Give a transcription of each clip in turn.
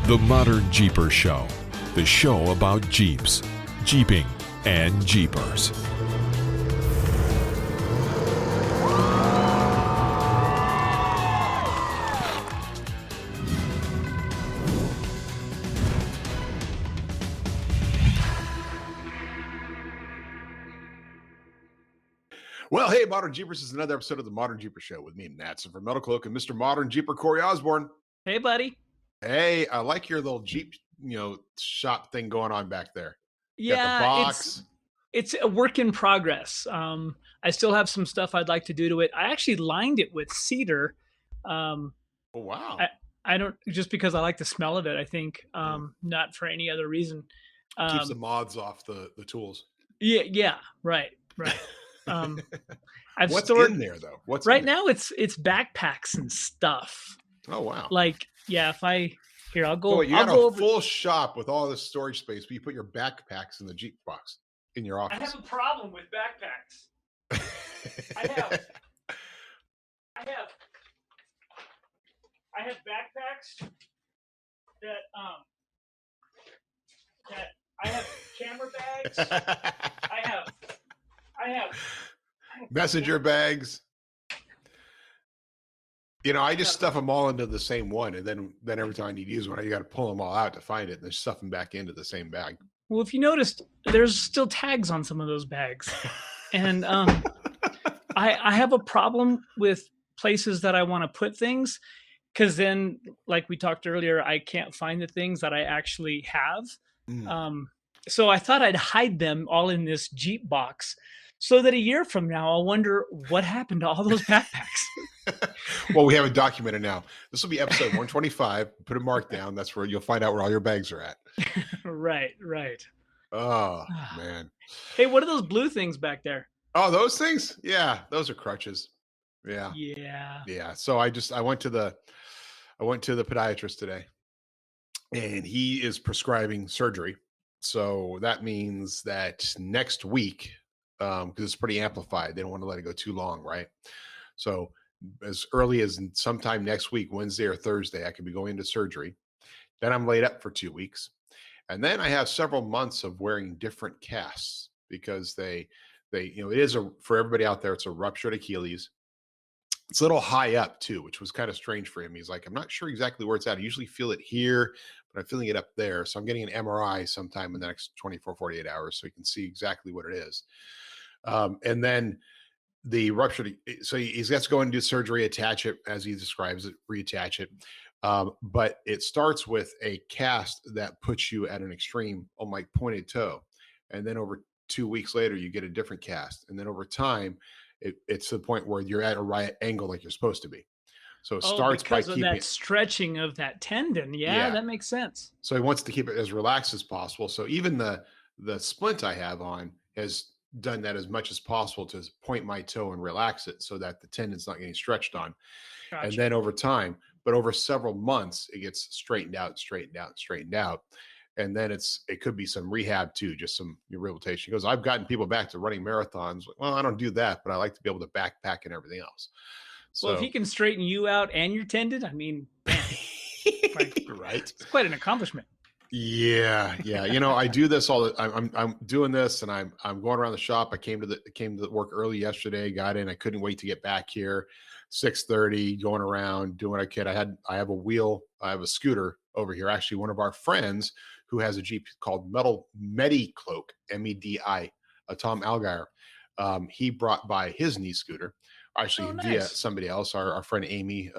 The ModernJeeper Show, the show about Jeeps, Jeeping, and Jeepers. Well, hey, Modern Jeepers, is another episode of the ModernJeeper Show with me, Matson from Metal Cloak, and Mr. Modern Jeeper, Corey Osborne. Hey, buddy. Hey, I like your little Jeep, shop thing going on back there. Yeah, got the box. It's a work in progress. I still have some stuff I'd like to do to it. I actually lined it with cedar. Oh, wow. I don't, just because I like the smell of it, I think, not for any other reason. Keeps the moths off the tools. Yeah, right. I've What's stored in there though? What's right in there? now. It's backpacks and stuff. Oh, wow. Like, yeah, I'll go. Oh, you I'll got go a over. full shop with all this storage space, but you put your backpacks in the Jeep box in your I office. have a problem with backpacks. I have backpacks that I have camera bags. I have messenger bags. I just stuff them all into the same one, and then every time I need to use one, you got to pull them all out to find it, and then stuff them back into the same bag. Well, if you noticed, there's still tags on some of those bags, and I have a problem with places that I want to put things, because then, like we talked earlier, I can't find the things that I actually have. So I thought I'd hide them all in this Jeep box, so that a year from now, I'll wonder what happened to all those backpacks. Well, we have it documented now. This will be episode 125. Put a mark down. That's where you'll find out where all your bags are at. Right. Oh, man. Hey, what are those blue things back there? Oh, those things? Yeah, those are crutches. Yeah. So I went to the podiatrist today, and he is prescribing surgery. So that means that next week, because it's pretty amplified, they don't want to let it go too long, right? So as early as sometime next week, Wednesday or Thursday, I could be going into surgery. Then I'm laid up for 2 weeks. And then I have several months of wearing different casts, because they it is for everybody out there, it's a ruptured Achilles. It's a little high up too, which was kind of strange for him. He's like, I'm not sure exactly where it's at. I usually feel it here, but I'm feeling it up there. So I'm getting an MRI sometime in the next 24, 48 hours, so he can see exactly what it is. And then the ruptured, so he's got to go and do surgery, attach it as he describes it, reattach it. But it starts with a cast that puts you at an extreme on like pointed toe. And then over 2 weeks later, you get a different cast. And then over time, it's to the point where you're at a right angle like you're supposed to be. So it starts by keeping that stretching of that tendon. Yeah, that makes sense. So he wants to keep it as relaxed as possible. So even the splint I have on has done that as much as possible to point my toe and relax it, so that the tendon's not getting stretched on. Gotcha. And then over time, but over several months, it gets straightened out. And then it could be some rehab too, just some rehabilitation. He goes, I've gotten people back to running marathons. Well, I don't do that, but I like to be able to backpack and everything else. So, well, if he can straighten you out and your tendon, I mean, right? It's quite an accomplishment. Yeah. I do this I'm doing this, and I'm going around the shop. I came to work early yesterday, got in. I couldn't wait to get back here. 6:30, going around doing what I could. I have a scooter over here. Actually, one of our friends who has a Jeep called Medi Cloak, MEDI, Tom Algeier. He brought by his knee scooter, actually via somebody else. Our friend Amy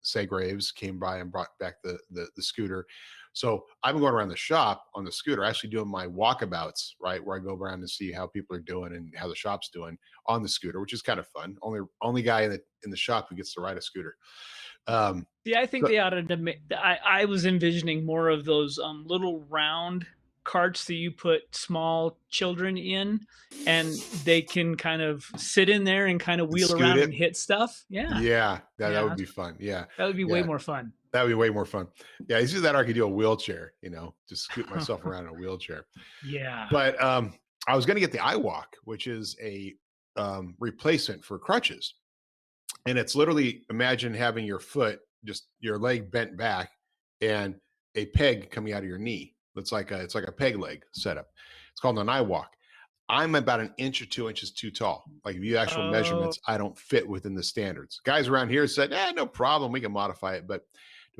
Segraves came by and brought back the scooter. So I'm going around the shop on the scooter, actually doing my walkabouts, right, where I go around and see how people are doing and how the shop's doing on the scooter, which is kind of fun. Only guy in the shop who gets to ride a scooter. I think they ought to. I was envisioning more of those little round carts that you put small children in, and they can kind of sit in there and kind of wheel around and hit stuff. That would be fun. Yeah, that would be way more fun. That would be way more fun. Yeah, it's just that I could do a wheelchair, just scoot myself around in a wheelchair. Yeah. But I was going to get the iWalk, which is a replacement for crutches. And it's literally, imagine having your foot, just your leg bent back, and a peg coming out of your knee. It's like a peg leg setup. It's called an eye walk. I'm about 1 inch or 2 inches too tall. Like if you actual measurements, I don't fit within the standards. Guys around here said, no problem. We can modify it. But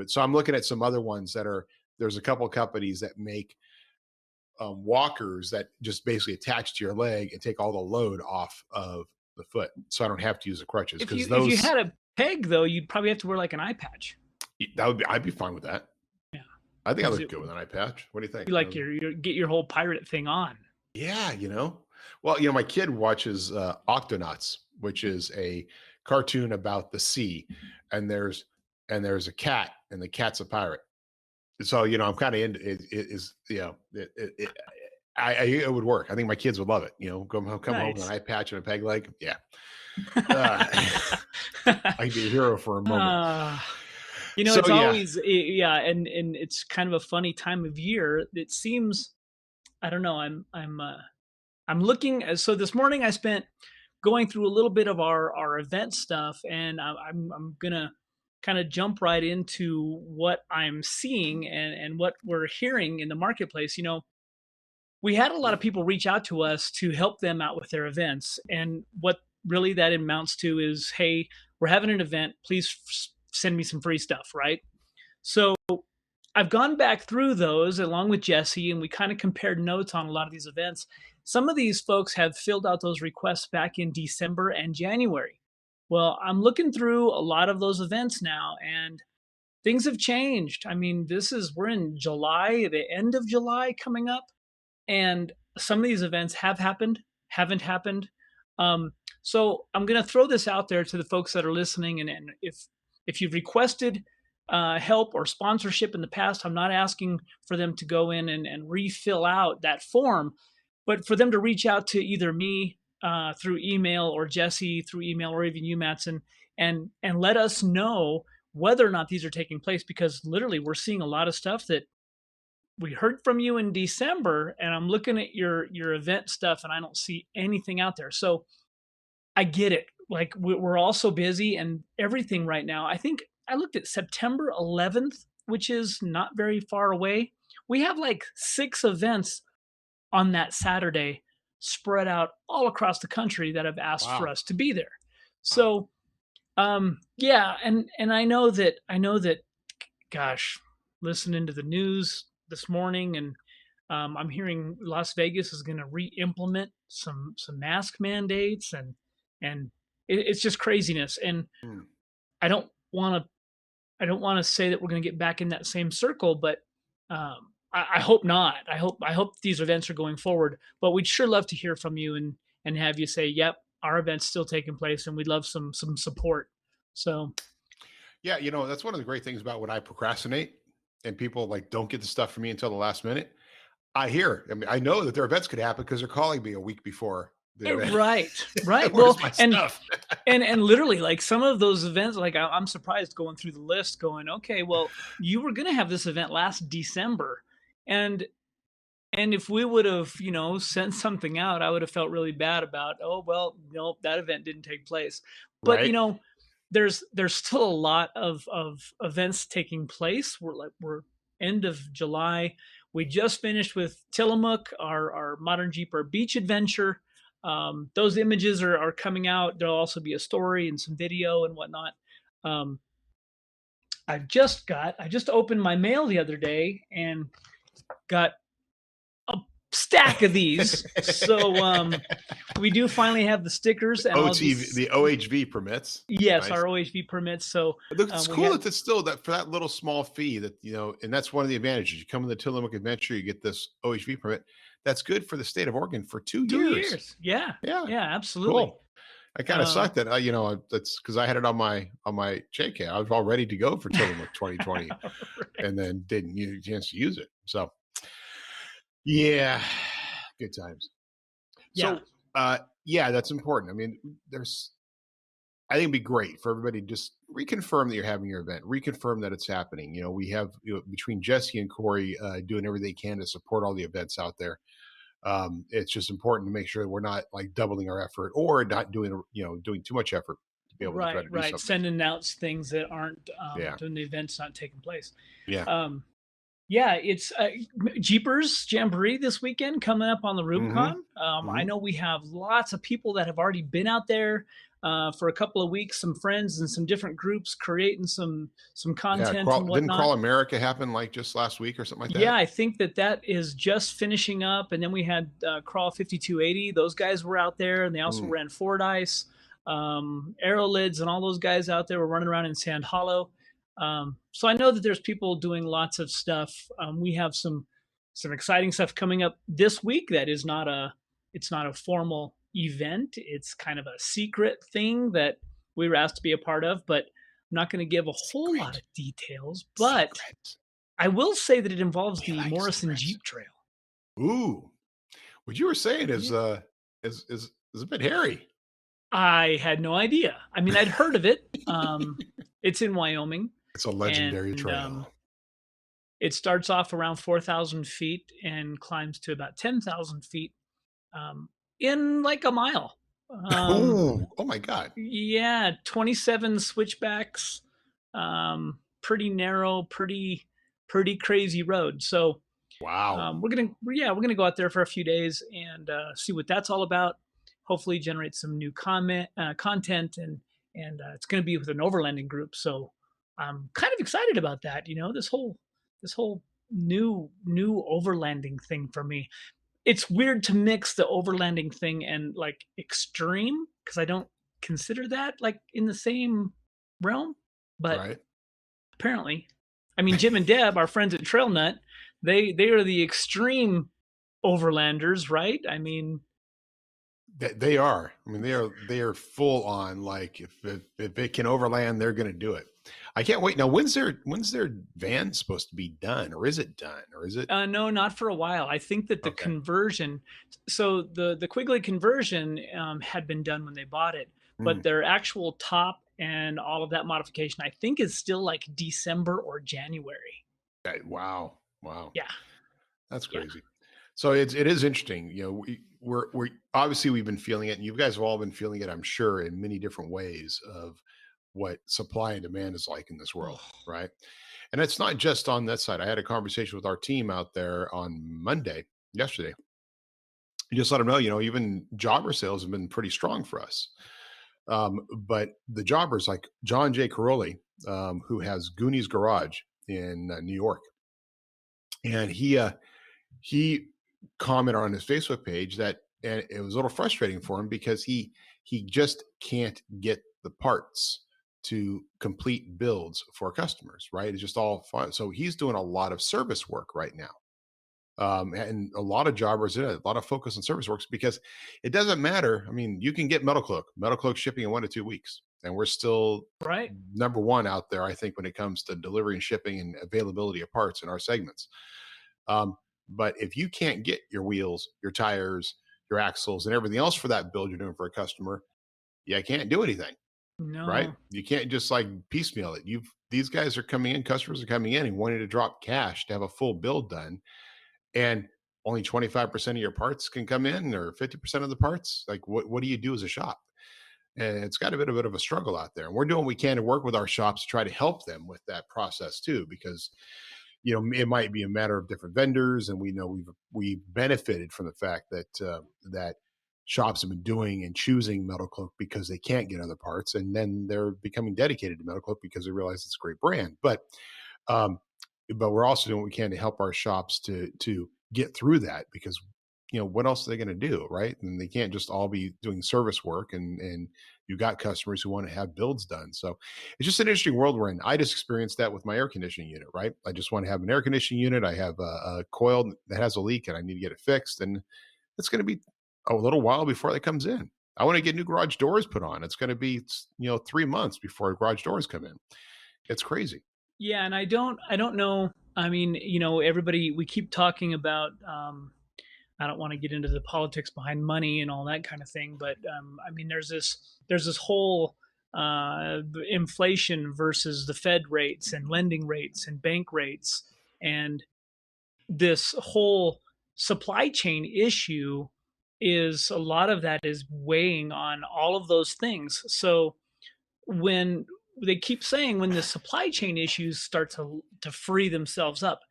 so I'm looking at some other ones there's a couple of companies that make walkers that just basically attach to your leg and take all the load off of the foot. So I don't have to use the crutches. If you had a peg though, you'd probably have to wear like an eye patch. I'd be fine with that. Yeah. I think I look good with an eye patch. What do you think? You like get your whole pirate thing on. Yeah, Well, my kid watches Octonauts, which is a cartoon about the sea, and there's a cat, and the cat's a pirate. So I'm kind of into it. It would work. I think my kids would love it. Come home with an eye patch and a peg leg. Yeah, I'd be a hero for a moment. It's always and it's kind of a funny time of year. It seems, I don't know. I'm looking. So this morning I spent going through a little bit of our event stuff, and I'm gonna kind of jump right into what I'm seeing and what we're hearing in the marketplace. We had a lot of people reach out to us to help them out with their events, and what really that amounts to is, hey, we're having an event. Please send me some free stuff, right? So I've gone back through those along with Jessy, and we kind of compared notes on a lot of these events. Some of these folks have filled out those requests back in December and January. Well, I'm looking through a lot of those events now, and things have changed. I mean, we're in July, the end of July coming up, and some of these events have happened, haven't happened. So I'm going to throw this out there to the folks that are listening, and if you've requested help or sponsorship in the past, I'm not asking for them to go in and refill out that form, but for them to reach out to either me through email or Jessy through email, or even you, Matson, and let us know whether or not these are taking place, because literally we're seeing a lot of stuff that we heard from you in December, and I'm looking at your event stuff and I don't see anything out there. So I get it. Like we're all so busy and everything right now. I think I looked at September 11th, which is not very far away. We have like 6 events on that Saturday spread out all across the country that have asked for us to be there. So, yeah. And I know that, gosh, listening to the news this morning, and I'm hearing Las Vegas is going to re-implement some mask mandates, and it's just craziness. And I don't want to say that we're going to get back in that same circle, but I hope not. I hope these events are going forward, but we'd sure love to hear from you and have you say, yep, our event's still taking place and we'd love some support. So yeah, that's one of the great things about when I procrastinate and people like don't get the stuff from me until the last minute. I know that their events could happen because they're calling me a week before. Right. Well, and literally, like some of those events, like I'm surprised going through the list, going, okay, well, you were going to have this event last December, and if we would have, sent something out, I would have felt really bad about, oh well, no, that event didn't take place. But right. There's still a lot of events taking place. We're end of July. We just finished with Tillamook, our ModernJeeper Beach Adventure. Those images are coming out. There'll also be a story and some video and whatnot. I just opened my mail the other day and got a stack of these. So we do finally have the stickers and the OHV permits. Yes, nice. Our OHV permits. So it's cool that it's still that for that little small fee that and that's one of the advantages. You come in the Tillamook Adventure, you get this OHV permit. That's good for the state of Oregon for 2 years. 2 years. Yeah, absolutely. Cool. I kind of sucked that that's because I had it on my JK. I was all ready to go for Tillamook 2020, right. And then didn't get a chance to use it. So yeah, good times. Yeah. So that's important. I mean, I think it'd be great for everybody to just reconfirm that you're having your event, reconfirm that it's happening. We have between Jessy and Corey doing everything they can to support all the events out there. It's just important to make sure that we're not like doubling our effort or not doing too much effort to be able to try to do something. Sending out things that aren't doing the events not taking place. Yeah. Yeah, it's Jeepers Jamboree this weekend coming up on the Mm-hmm. Rubicon. I Mm-hmm. know we have lots of people that have already been out there for a couple of weeks. Some friends and some different groups creating some Yeah, content and didn't whatnot. Crawl America happen like just last week or something like Yeah, that? I think that is just finishing up, and then we had Crawl 5280. Those guys were out there, and they also Mm. ran Fordyce, Aerolids, and all those guys out there were running around in Sand Hollow. So I know that there's people doing lots of stuff. We have some exciting stuff coming up this week. That is not a it's not a formal event. It's kind of a secret thing that we were asked to be a part of, but I'm not going to give a whole lot Secret. of details. But Secret. I will say that it involves We the like Morrison secrets. Jeep Trail. Ooh, what you were saying is Yeah. is a bit hairy. I had no idea. I mean, I'd heard of it. It's in Wyoming, It's a and legendary trail. it starts off around 4,000 feet and climbs to about 10,000 feet um, in like a mile. Oh my God. Yeah, 27 switchbacks, pretty narrow, pretty crazy road. So Wow. we're gonna go out there for a few days and see what that's all about. Hopefully, generate some new content, and it's gonna be with an overlanding group. So I'm kind of excited about that. You know, this whole new overlanding thing for me. It's weird to mix the overlanding thing and like extreme because I don't consider that like in the same realm, but Right. apparently, I mean, Jim and Deb, our friends at Trail Nut, they are the extreme overlanders, right? I mean, They are. I mean, they are full on. Like if they can overland, they're going to do it. I can't wait. Now, when's their van supposed to be done, or is it done, or is it no, not for a while. I think that the okay? conversion, so the Quigley conversion had been done when they bought it, but Mm. their actual top and all of that modification, I think, is still like December or January. Wow, wow, Yeah, that's yeah, crazy. So it is interesting. You know, we're obviously we've been feeling it, and you guys have all been feeling it, I'm sure, in many different ways of what supply and demand is like in this world, oh, right? And it's not just on that side. I had a conversation with our team out there on Monday, yesterday. You just let them know, even jobber sales have been pretty strong for us. But the jobbers like John J. Caroli, who has Goonies Garage in New York, and he commented on his Facebook page that, and it was a little frustrating for him because he just can't get the parts to complete builds for customers. Right, it's just all fun. So he's doing a lot of service work right now. And a lot of jobbers, a lot of focus on service works because it doesn't matter. I mean, you can get metal cloak shipping in 1 to 2 weeks, and we're still right. number one out there, I think, when it comes to delivery and shipping and availability of parts in our segments. But if you can't get your wheels, your tires, your axles, and everything else for that build you're doing for a customer, yeah, I can't do anything, right? No, You can't just like piecemeal it. These guys are coming in, customers are coming in and wanting to drop cash to have a full build done, and only 25% of your parts can come in, or 50% of the parts. Like, what do you do as a shop? And it's got a bit of a struggle out there. And we're doing what we can to work with our shops to try to help them with that process too, because it might be a matter of different vendors, and we know we've benefited from the fact that that shops have been doing and choosing Metal Cloak because they can't get other parts, and then they're becoming dedicated to Metal Cloak because they realize it's a great brand. Um, but we're also doing what we can to help our shops to get through that, because what else are they going to do, right? And they can't just all be doing service work, and you got customers who want to have builds done. So it's just an interesting world we're in. I just experienced that with my air conditioning unit, right? I just want to have an air conditioning unit. I have a coil that has a leak and I need to get it fixed, and it's going to be a little while before that comes in. I want to get new garage doors put on. It's going to be 3 months before garage doors come in. It's crazy. yeah, and I don't know. I mean, everybody we keep talking about. I don't want to get into the politics behind money and all that kind of thing, but I mean, there's this whole inflation versus the Fed rates and lending rates and bank rates, and this whole supply chain issue is a lot of that is weighing on all of those things. So when they keep saying when the supply chain issues start to free themselves up,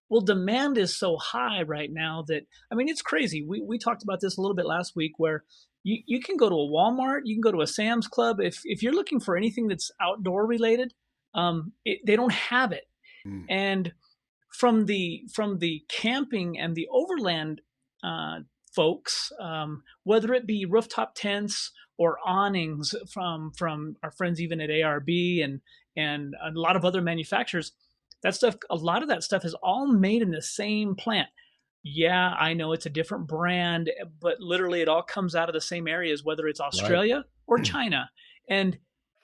Well, demand is so high right now that, I mean, it's crazy. We talked about this a little bit last week, where you can go to a Walmart, you can go to a Sam's Club. If you're looking for anything that's outdoor related, they don't have it. Mm. And from the camping and the overland folks, whether it be rooftop tents or awnings from our friends even at ARB and a lot of other manufacturers, that stuff, a lot of that stuff is all made in the same plant. Yeah, I know it's a different brand, but literally it all comes out of the same areas, whether it's Australia or China. And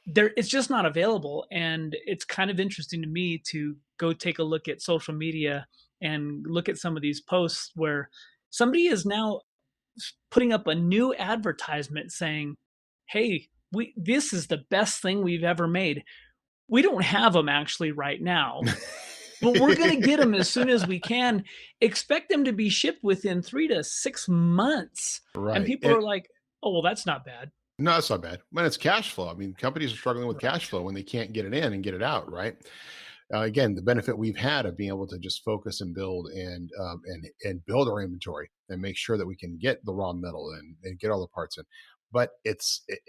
it's just not available. And it's kind of interesting to me to go take a look at social media and look at some of these posts where somebody is now putting up a new advertisement saying, hey, this is the best thing we've ever made. We don't have them actually right now, but we're going to get them as soon as we can. Expect them to be shipped within 3 to 6 months. Right. And people are like, oh, well, that's not bad. No, that's not bad. When it's cash flow, I mean, companies are struggling with cash flow when they can't get it in and get it out, right? Again, the benefit we've had of being able to just focus and build and build our inventory and make sure that we can get the raw metal and get all the parts in. But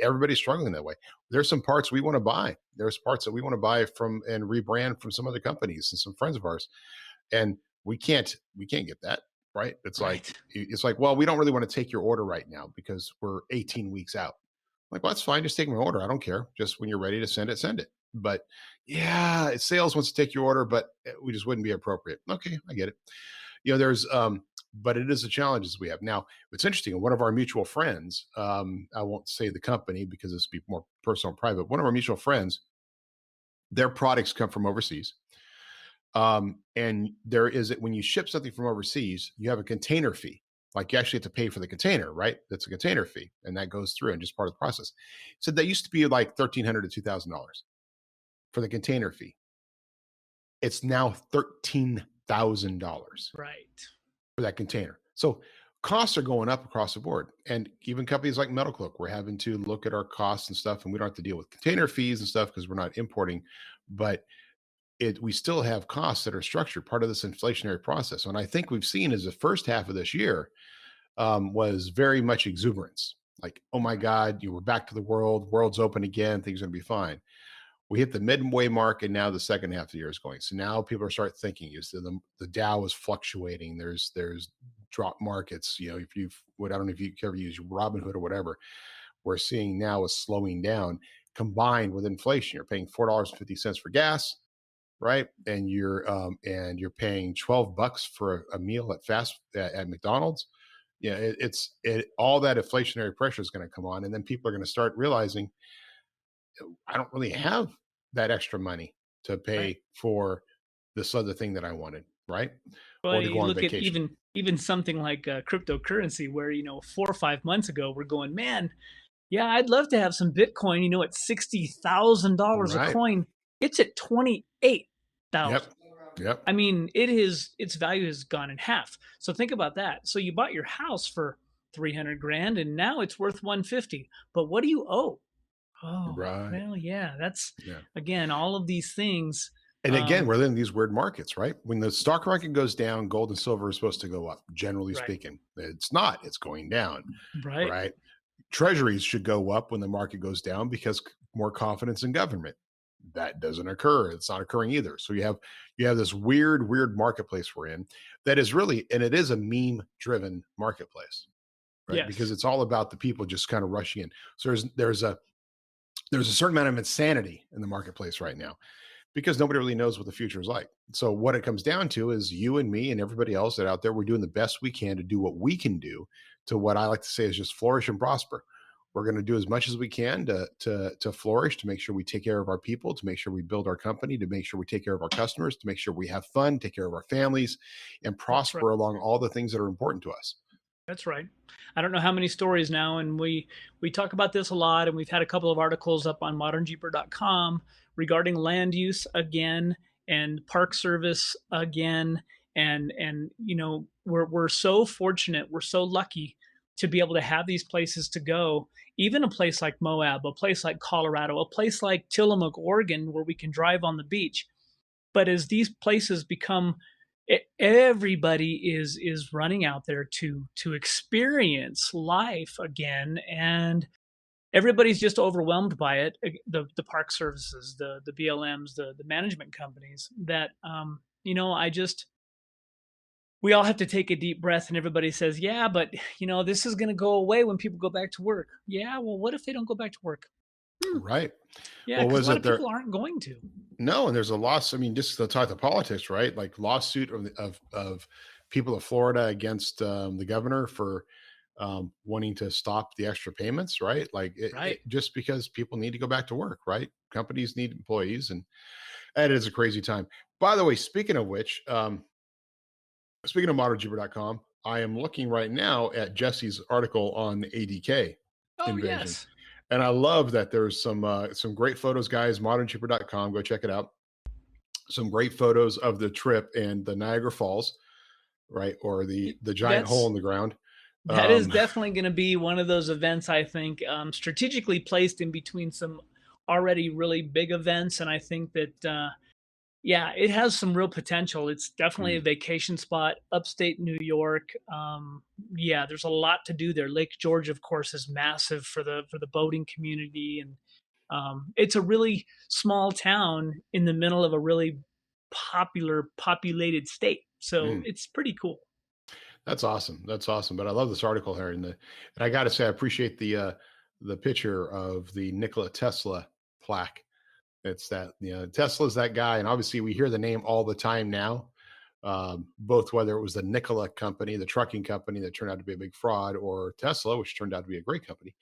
everybody's struggling that way. There's some parts we want to buy. There's parts that we want to buy from and rebrand from some other companies and some friends of ours, and we can't get that, right? It's like, well, we don't really want to take your order right now because we're 18 weeks out. Like, well, that's fine. Just take my order. I don't care. Just when you're ready to send it. But yeah, sales wants to take your order, but we just wouldn't be appropriate. Okay, I get it. There's but it is a challenge as we have now. It's interesting. One of our mutual friends, I won't say the company because this would be more personal and private. One of our mutual friends, their products come from overseas. And there is, when you ship something from overseas, you have a container fee. Like, you actually have to pay for the container, right? That's a container fee, and that goes through and just part of the process. So that used to be like $1,300 to $2,000 for the container fee. It's now $13,000, right, for that container. So costs are going up across the board, and even companies like Metal Cloak, we're having to look at our costs and stuff, and we don't have to deal with container fees and stuff because we're not importing, but we still have costs that are structured, part of this inflationary process. And I think we've seen is the first half of this year was very much exuberance. Like, oh my God, we're back to the world's open again, things are gonna be fine. We hit the midway mark, and now the second half of the year is going. So now people are start thinking, the Dow is fluctuating. There's drop markets. I don't know if you ever use Robinhood or whatever. We're seeing now a slowing down combined with inflation. You're paying $4.50 for gas, right? And you're paying $12 for a meal at McDonald's. Yeah, all that inflationary pressure is going to come on, and then people are going to start realizing, I don't really have that extra money to pay for this other thing that I wanted, right? Well, or to go on vacation. At even something like cryptocurrency, where 4 or 5 months ago we're going, man, yeah, I'd love to have some Bitcoin. At $60,000 a coin. It's at 28,000. Yep. I mean, its value has gone in half. So think about that. So you bought your house for $300,000, and now it's worth $150,000. But what do you owe? Oh, right. Well, yeah, again, all of these things. And again, we're in these weird markets, right? When the stock market goes down, gold and silver is supposed to go up, generally speaking. It's not, it's going down, right? Treasuries should go up when the market goes down because more confidence in government. That doesn't occur. It's not occurring either. So you have this weird marketplace we're in that is really, and it is a meme driven marketplace, right? Yes. Because it's all about the people just kind of rushing in. So there's a certain amount of insanity in the marketplace right now because nobody really knows what the future is like. So what it comes down to is you and me and everybody else that out there, we're doing the best we can to do what we can do to what I like to say is just flourish and prosper. We're going to do as much as we can to flourish, to make sure we take care of our people, to make sure we build our company, to make sure we take care of our customers, to make sure we have fun, take care of our families, and prosper along all the things that are important to us. That's right. I don't know how many stories now, and we talk about this a lot, and we've had a couple of articles up on modernjeeper.com regarding land use again and park service again, and we're so fortunate, we're so lucky to be able to have these places to go, even a place like Moab, a place like Colorado, a place like Tillamook, Oregon, where we can drive on the beach. But as these places become everybody is running out there to experience life again, and everybody's just overwhelmed by it. The park services, the BLMs, the management companies. That we all have to take a deep breath, and everybody says, yeah, but this is going to go away when people go back to work. Yeah, well, what if they don't go back to work? Right. Yeah, because a lot of people aren't going to. No, and there's a loss. I mean, just to talk to politics, right? Like lawsuit of people of Florida against the governor for wanting to stop the extra payments, right? Like just because people need to go back to work, right? Companies need employees, and it is a crazy time. By the way, speaking of which, speaking of ModernJeeper.com, I am looking right now at Jesse's article on the ADK invasion. Yes. And I love that there's some great photos, guys. ModernJeeper.com, go check it out. Some great photos of the trip and the Niagara Falls, right? Or the giant hole in the ground. That is definitely going to be one of those events, I think, strategically placed in between some already really big events. And I think that, it has some real potential. It's definitely a vacation spot, upstate New York. There's a lot to do there. Lake George, of course, is massive for the boating community. And it's a really small town in the middle of a really populated state. So it's pretty cool. That's awesome. That's awesome. But I love this article here, and I got to say, I appreciate the picture of the Nikola Tesla plaque. It's that Tesla's that guy, and obviously we hear the name all the time now. Both whether it was the Nikola company, the trucking company that turned out to be a big fraud, or Tesla, which turned out to be a great company,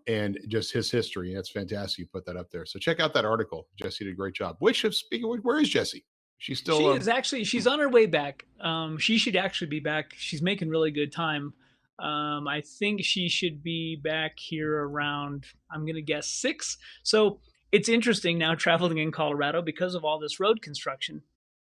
and just his history. And it's fantastic you put that up there. So check out that article. Jessy did a great job. Where is Jessy? She's still. She is actually. She's on her way back. She should actually be back. She's making really good time. I think she should be back here around, I'm gonna guess 6. So it's interesting now traveling in Colorado because of all this road construction.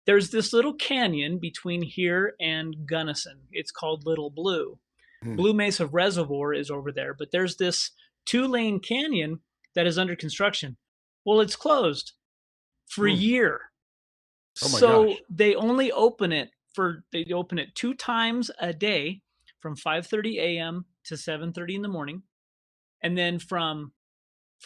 There's this little canyon between here and Gunnison. It's called Little Blue. Blue Mesa Reservoir is over there, but there's this 2-lane canyon that is under construction. Well, it's closed for a year. So they only open it 2 times a day from 5:30 a.m. to 7:30 in the morning. And then from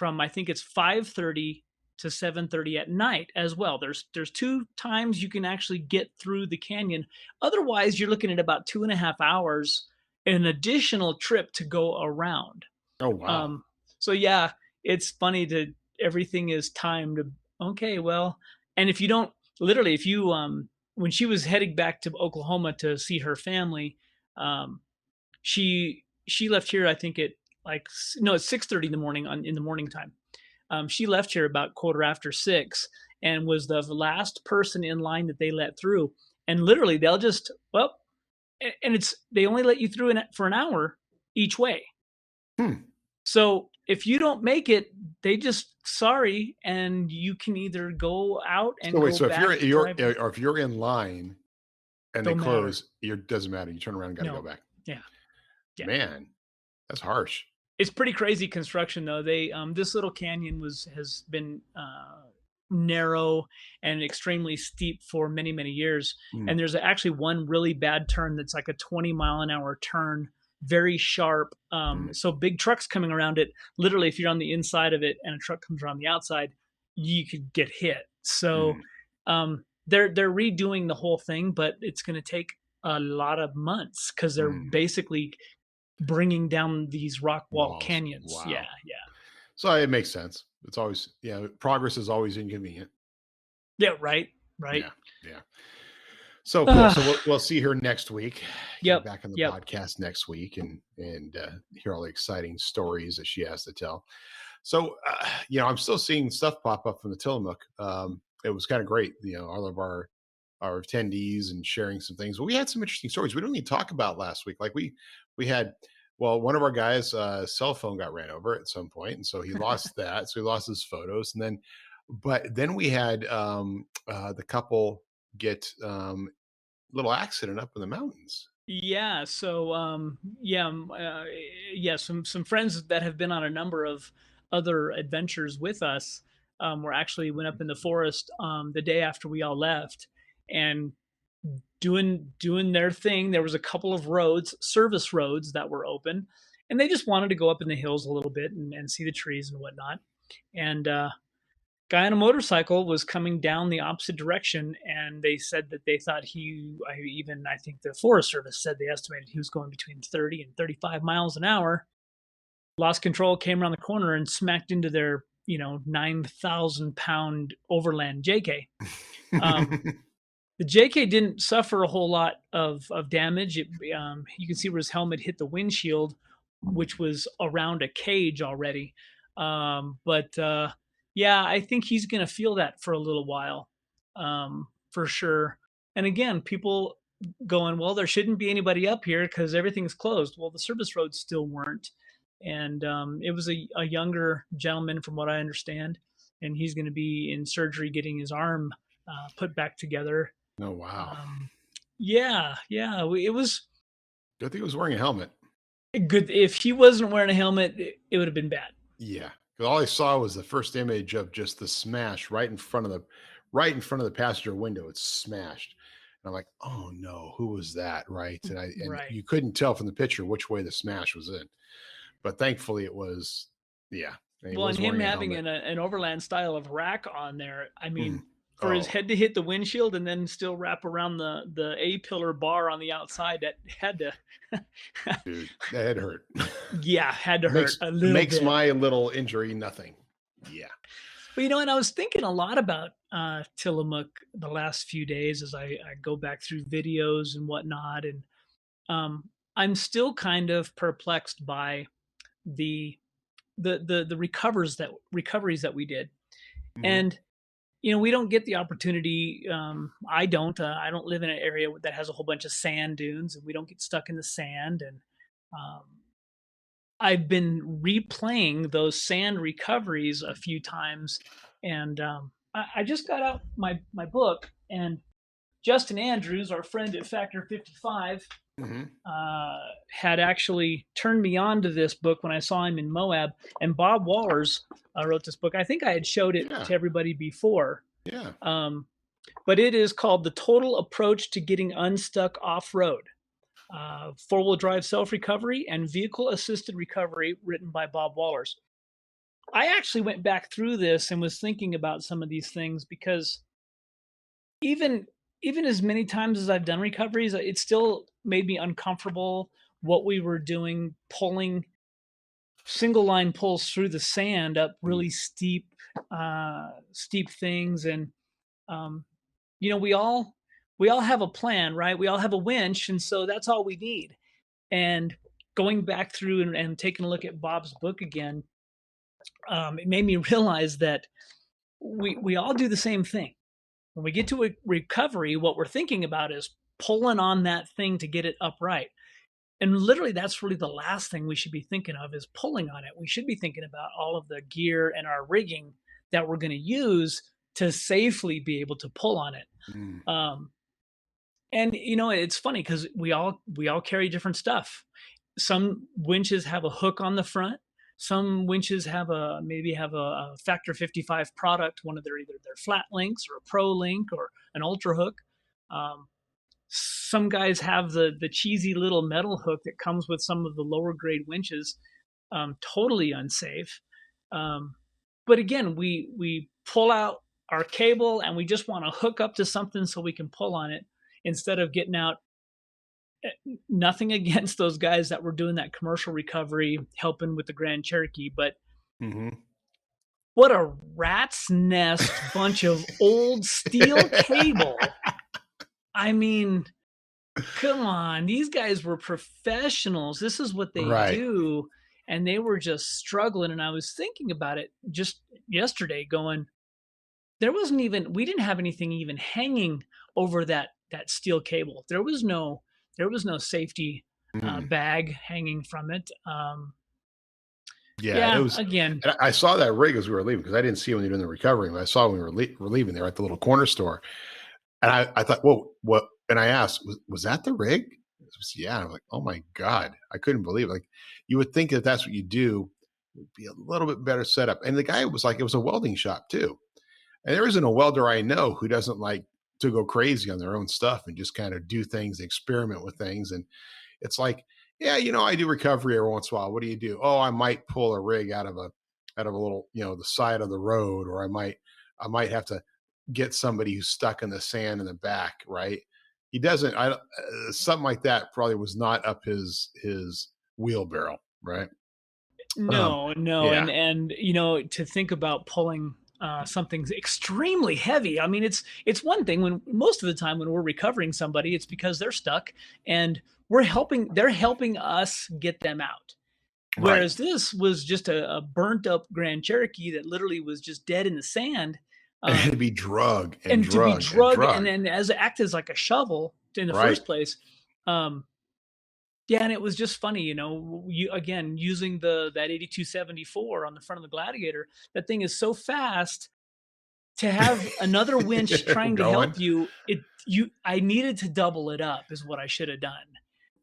I think it's 5:30 to 7:30 at night as well. There's 2 times you can actually get through the canyon. Otherwise, you're looking at about 2.5 hours, an additional trip to go around. Oh, wow. So yeah, it's funny everything is timed. Okay, well, and if you don't, literally, if you, when she was heading back to Oklahoma to see her family, she left here, I think it's 6:30 in the morning in the morning time. She left here about 6:15 and was the last person in line that they let through. And literally they'll just, they only let you through for an hour each way. So if you don't make it, they just sorry, and you can either go out and go back. If you're in line and they close, it doesn't matter. You turn around and got to go back. Yeah. Man, that's harsh. It's pretty crazy construction though. They this little canyon has been narrow and extremely steep for many, many years. And there's actually one really bad turn that's like a 20-mile-an-hour turn, very sharp. So big trucks coming around it, literally if you're on the inside of it and a truck comes around the outside, you could get hit. So they're redoing the whole thing, but it's going to take a lot of months because they're basically bringing down these rock wall canyons. Wow. Yeah. So it makes sense. It's always, progress is always inconvenient. Yeah, right. Yeah. So cool. So we'll see her next week. Yep. Back on the podcast next week and hear all the exciting stories that she has to tell. So, I'm still seeing stuff pop up from the Tillamook. It was kind of great, all of our attendees and sharing some things. But we had some interesting stories we didn't even talk about last week. Like we had, one of our guys' cell phone got ran over at some point, and so he lost that. So he lost his photos, and then we had the couple get little accident up in the mountains. Yeah. So some friends that have been on a number of other adventures with us went up in the forest the day after we all left, and doing their thing. There was a couple of roads, service roads, that were open, and they just wanted to go up in the hills a little bit and see the trees and whatnot. And guy on a motorcycle was coming down the opposite direction, and they said that they thought I think the Forest Service said they estimated he was going between 30 and 35 miles an hour. Lost control, came around the corner and smacked into their 9,000 pound overland JK. The JK didn't suffer a whole lot of damage. You can see where his helmet hit the windshield, which was around a cage already. Yeah, I think he's going to feel that for a little while, for sure. And again, people going, well, there shouldn't be anybody up here because everything's closed. Well, the service roads still weren't. And it was a younger gentleman, from what I understand, and he's going to be in surgery getting his arm put back together. Oh, wow. Yeah. It was good thing he was wearing a helmet. Good. If he wasn't wearing a helmet, it would have been bad. Yeah. Because all I saw was the first image of just the smash right in front of the passenger window. It's smashed. And I'm like, oh no, who was that? Right. And Right. You couldn't tell from the picture which way the smash was in. But thankfully it was, yeah. Well, and him having an overland style of rack on there, I mean, for his head to hit the windshield and then still wrap around the A-pillar bar on the outside, that had to... Dude, that had hurt. Yeah, had to hurt a little makes bit. My little injury nothing. Yeah. But, and I was thinking a lot about Tillamook the last few days as I go back through videos and whatnot. And I'm still kind of perplexed by the recoveries that we did. Mm-hmm. And we don't get the opportunity. I don't live in an area that has a whole bunch of sand dunes, and we don't get stuck in the sand. And I've been replaying those sand recoveries a few times, and I just got out my book, and Justin Andrews, our friend at Factor 55, mm-hmm. Had actually turned me on to this book when I saw him in Moab. And Bob Wallers wrote this book. I think I had showed it to everybody before. Yeah. But it is called The Total Approach to Getting Unstuck Off-Road. Four-wheel drive self-recovery and vehicle-assisted recovery, written by Bob Wallers. I actually went back through this and was thinking about some of these things, because even as many times as I've done recoveries, it still made me uncomfortable what we were doing, pulling single line pulls through the sand up really steep things. And, we all have a plan, right? We all have a winch. And so that's all we need. And going back through and taking a look at Bob's book again, it made me realize that we all do the same thing. When we get to a recovery, what we're thinking about is pulling on that thing to get it upright. And literally, that's really the last thing we should be thinking of, is pulling on it. We should be thinking about all of the gear and our rigging that we're going to use to safely be able to pull on it. And, it's funny because we all carry different stuff. Some winches have a hook on the front. Some winches have maybe a Factor 55 product, one of either their flat links or a pro link or an ultra hook. Some guys have the cheesy little metal hook that comes with some of the lower grade winches, totally unsafe. But again, we pull out our cable and we just want to hook up to something so we can pull on it instead of getting out. Nothing against those guys that were doing that commercial recovery, helping with the Grand Cherokee, but what a rat's nest bunch of old steel cable. I mean, come on, these guys were professionals. This is what they do. And they were just struggling. And I was thinking about it just yesterday going, we didn't have anything even hanging over that steel cable. There was no safety bag hanging from it. It was, again. I saw that rig as we were leaving, because I didn't see when they were doing the recovery, but I saw when we were leaving there at the little corner store. And I thought, whoa, what? And I asked, was that the rig? Yeah. And I'm like, oh my God, I couldn't believe it. Like, you would think that that's what you do, would be a little bit better setup. And the guy was like, it was a welding shop too. And there isn't a welder I know who doesn't like to go crazy on their own stuff and just kind of do things, experiment with things. And it's like, yeah, I do recovery every once in a while. What do you do? Oh, I might pull a rig out of a little, the side of the road, or I might have to get somebody who's stuck in the sand in the back. Right. He doesn't, something like that probably was not up his wheelbarrow. Right. No. Yeah. And to think about pulling something's extremely heavy. I mean, it's one thing when most of the time when we're recovering somebody, it's because they're stuck and they're helping us get them out. Whereas this was just a burnt up Grand Cherokee that literally was just dead in the sand. And had to be drugged and then as it acted as like a shovel in the first place. Yeah, and it was just funny, again, using that 8274 on the front of the Gladiator. That thing is so fast. To have another winch trying to help you, I needed to double it up is what I should have done.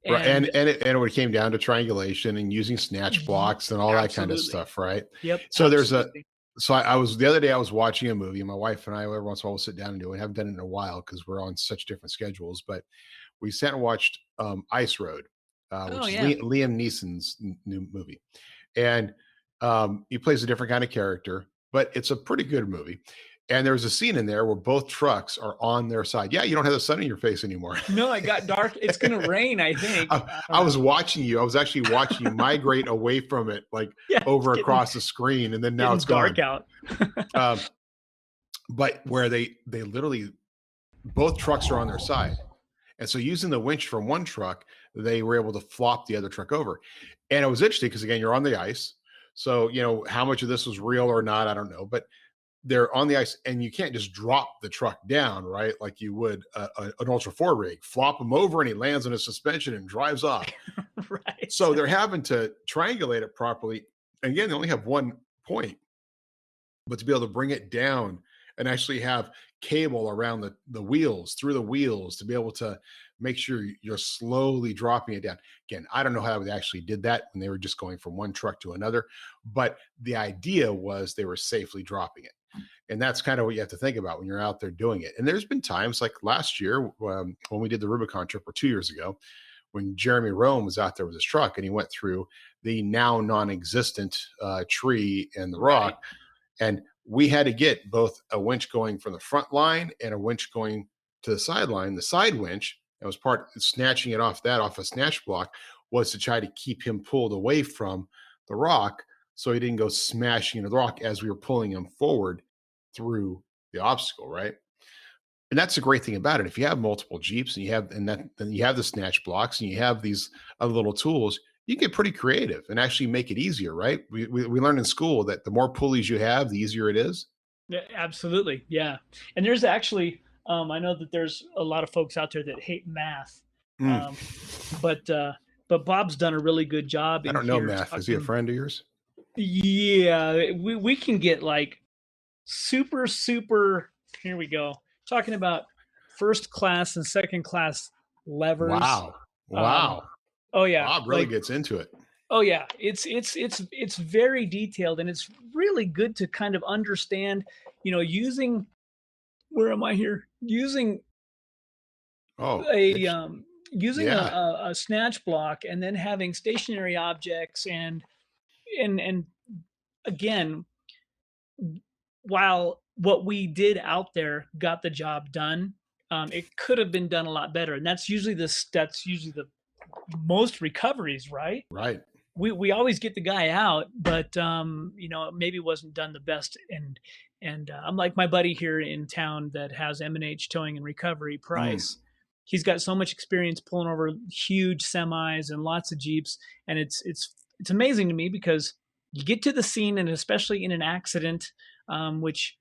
And it came down to triangulation and using snatch blocks and all that kind of stuff, right? Yep. So I was the other day I was watching a movie, and my wife and I every once in a while will sit down and do it. I haven't done it in a while because we're on such different schedules, but we sat and watched Ice Road, which is Liam Neeson's new movie. And he plays a different kind of character, but it's a pretty good movie. And there was a scene in there where both trucks are on their side. Yeah, you don't have the sun in your face anymore. No, it got dark. It's going to rain, I think. I was watching you. I was actually watching you migrate away from it, across the screen. And then now it's dark out. But where they literally, both trucks are on their side. And so using the winch from one truck, they were able to flop the other truck over. And it was interesting because, again, you're on the ice. So, how much of this was real or not, I don't know. But they're on the ice, and you can't just drop the truck down, right? Like you would an Ultra 4 rig, flop him over, and he lands on a suspension and drives off. Right. So they're having to triangulate it properly. And again, they only have one point, but to be able to bring it down and actually have cable around the wheels, through the wheels, to be able to make sure you're slowly dropping it down. Again, I don't know how they actually did that when they were just going from one truck to another, but the idea was they were safely dropping it. And that's kind of what you have to think about when you're out there doing it. And there's been times like last year when we did the Rubicon trip, or 2 years ago, when Jeremy Rome was out there with his truck and he went through the now non-existent tree in the rock. And we had to get both a winch going from the front line and a winch going to the sideline. The side winch, that was snatching it off a snatch block, was to try to keep him pulled away from the rock so he didn't go smashing into the rock as we were pulling him forward through the obstacle, right? And that's the great thing about it. If you have multiple Jeeps and then you have the snatch blocks and you have these other little tools, you get pretty creative and actually make it easier, right? We learned in school that the more pulleys you have, the easier it is. Yeah, absolutely. Yeah. And there's actually, I know that there's a lot of folks out there that hate math, but Bob's done a really good job. I don't know math. Is he a friend of yours? Yeah, we can get like super, here we go. Talking about first class and second class levers. Wow. Oh yeah. Bob really gets into it. Oh yeah. It's very detailed, and it's really good to kind of understand, using, where am I here? Using a snatch block, and then having stationary objects and again, while what we did out there got the job done, it could have been done a lot better. And that's usually the most recoveries, right? Right. We always get the guy out, but maybe it wasn't done the best. And I'm like my buddy here in town that has M&H Towing and Recovery, Price. He's got so much experience pulling over huge semis and lots of Jeeps, and it's amazing to me because you get to the scene, and especially in an accident, which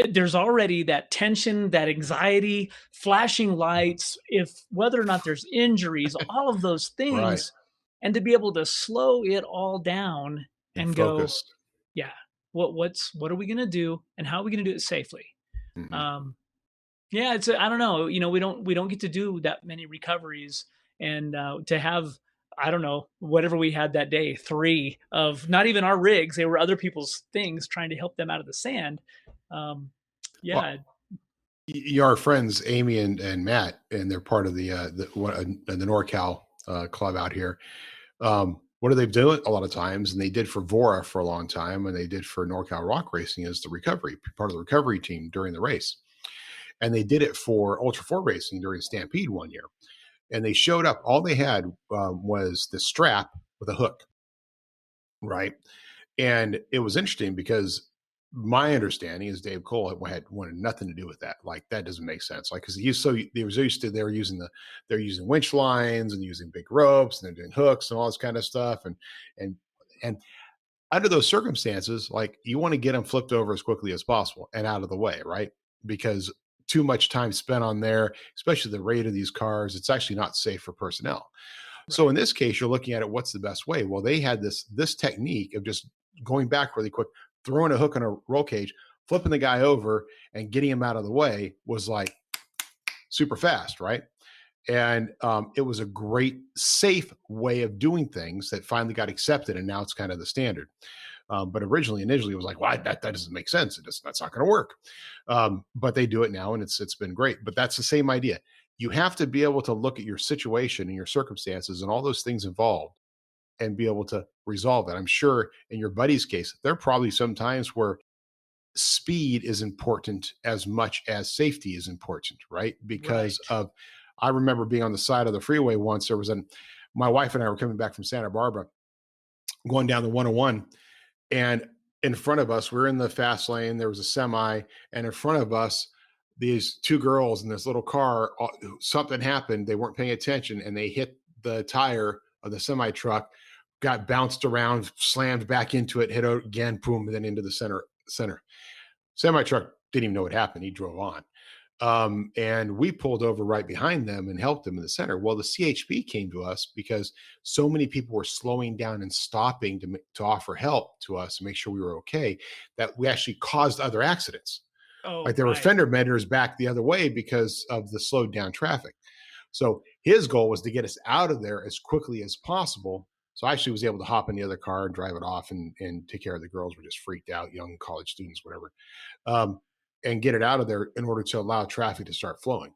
there's already that tension, that anxiety, flashing lights, whether or not there's injuries, all of those things. Right. And to be able to slow it all down and focus. Go, what are we going to do, and how are we going to do it safely? Mm-hmm. I don't know. We don't get to do that many recoveries, and to have, I don't know, whatever we had that day, 3 of not even our rigs. They were other people's things, trying to help them out of the sand. Our friends Amy and Matt, and they're part of the NorCal club out here. What do they do a lot of times? And they did for Vora for a long time, and they did for NorCal Rock Racing as the recovery part of the recovery team during the race. And they did it for Ultra 4 Racing during Stampede one year. And they showed up. All they had was the strap with a hook, right? And it was interesting because my understanding is Dave Cole wanted nothing to do with that. Like, that doesn't make sense. Like, because they were using winch lines and using big ropes, and they're doing hooks and all this kind of stuff. And under those circumstances, like, you want to get them flipped over as quickly as possible and out of the way, right? Because too much time spent on there, especially the rate of these cars, it's actually not safe for personnel. Right. So in this case, you're looking at it, what's the best way? Well, they had this technique of just going back really quick, throwing a hook on a roll cage, flipping the guy over and getting him out of the way was like super fast, right? And it was a great, safe way of doing things that finally got accepted, and now it's kind of the standard. But initially it was like, well, that doesn't make sense. That's not going to work. But they do it now, and it's been great. But that's the same idea. You have to be able to look at your situation and your circumstances and all those things involved and be able to resolve that. I'm sure in your buddy's case, there are probably some times where speed is important as much as safety is important, right? Because I remember being on the side of the freeway once. My wife and I were coming back from Santa Barbara, going down the 101, and in front of us, we're in the fast lane. There was a semi, and in front of us, these two girls in this little car, something happened. They weren't paying attention, and they hit the tire of the semi truck, got bounced around, slammed back into it, hit it again, boom, and then into the center. Semi truck didn't even know what happened. He drove on. And we pulled over right behind them and helped them in the center. Well, the CHP came to us because so many people were slowing down and stopping to offer help to us and make sure we were okay, that we actually caused other accidents. Like, there were fender benders back the other way because of the slowed down traffic. So his goal was to get us out of there as quickly as possible. So I actually was able to hop in the other car and drive it off and take care of the girls. Were just freaked out, young college students, whatever. And get it out of there in order to allow traffic to start flowing,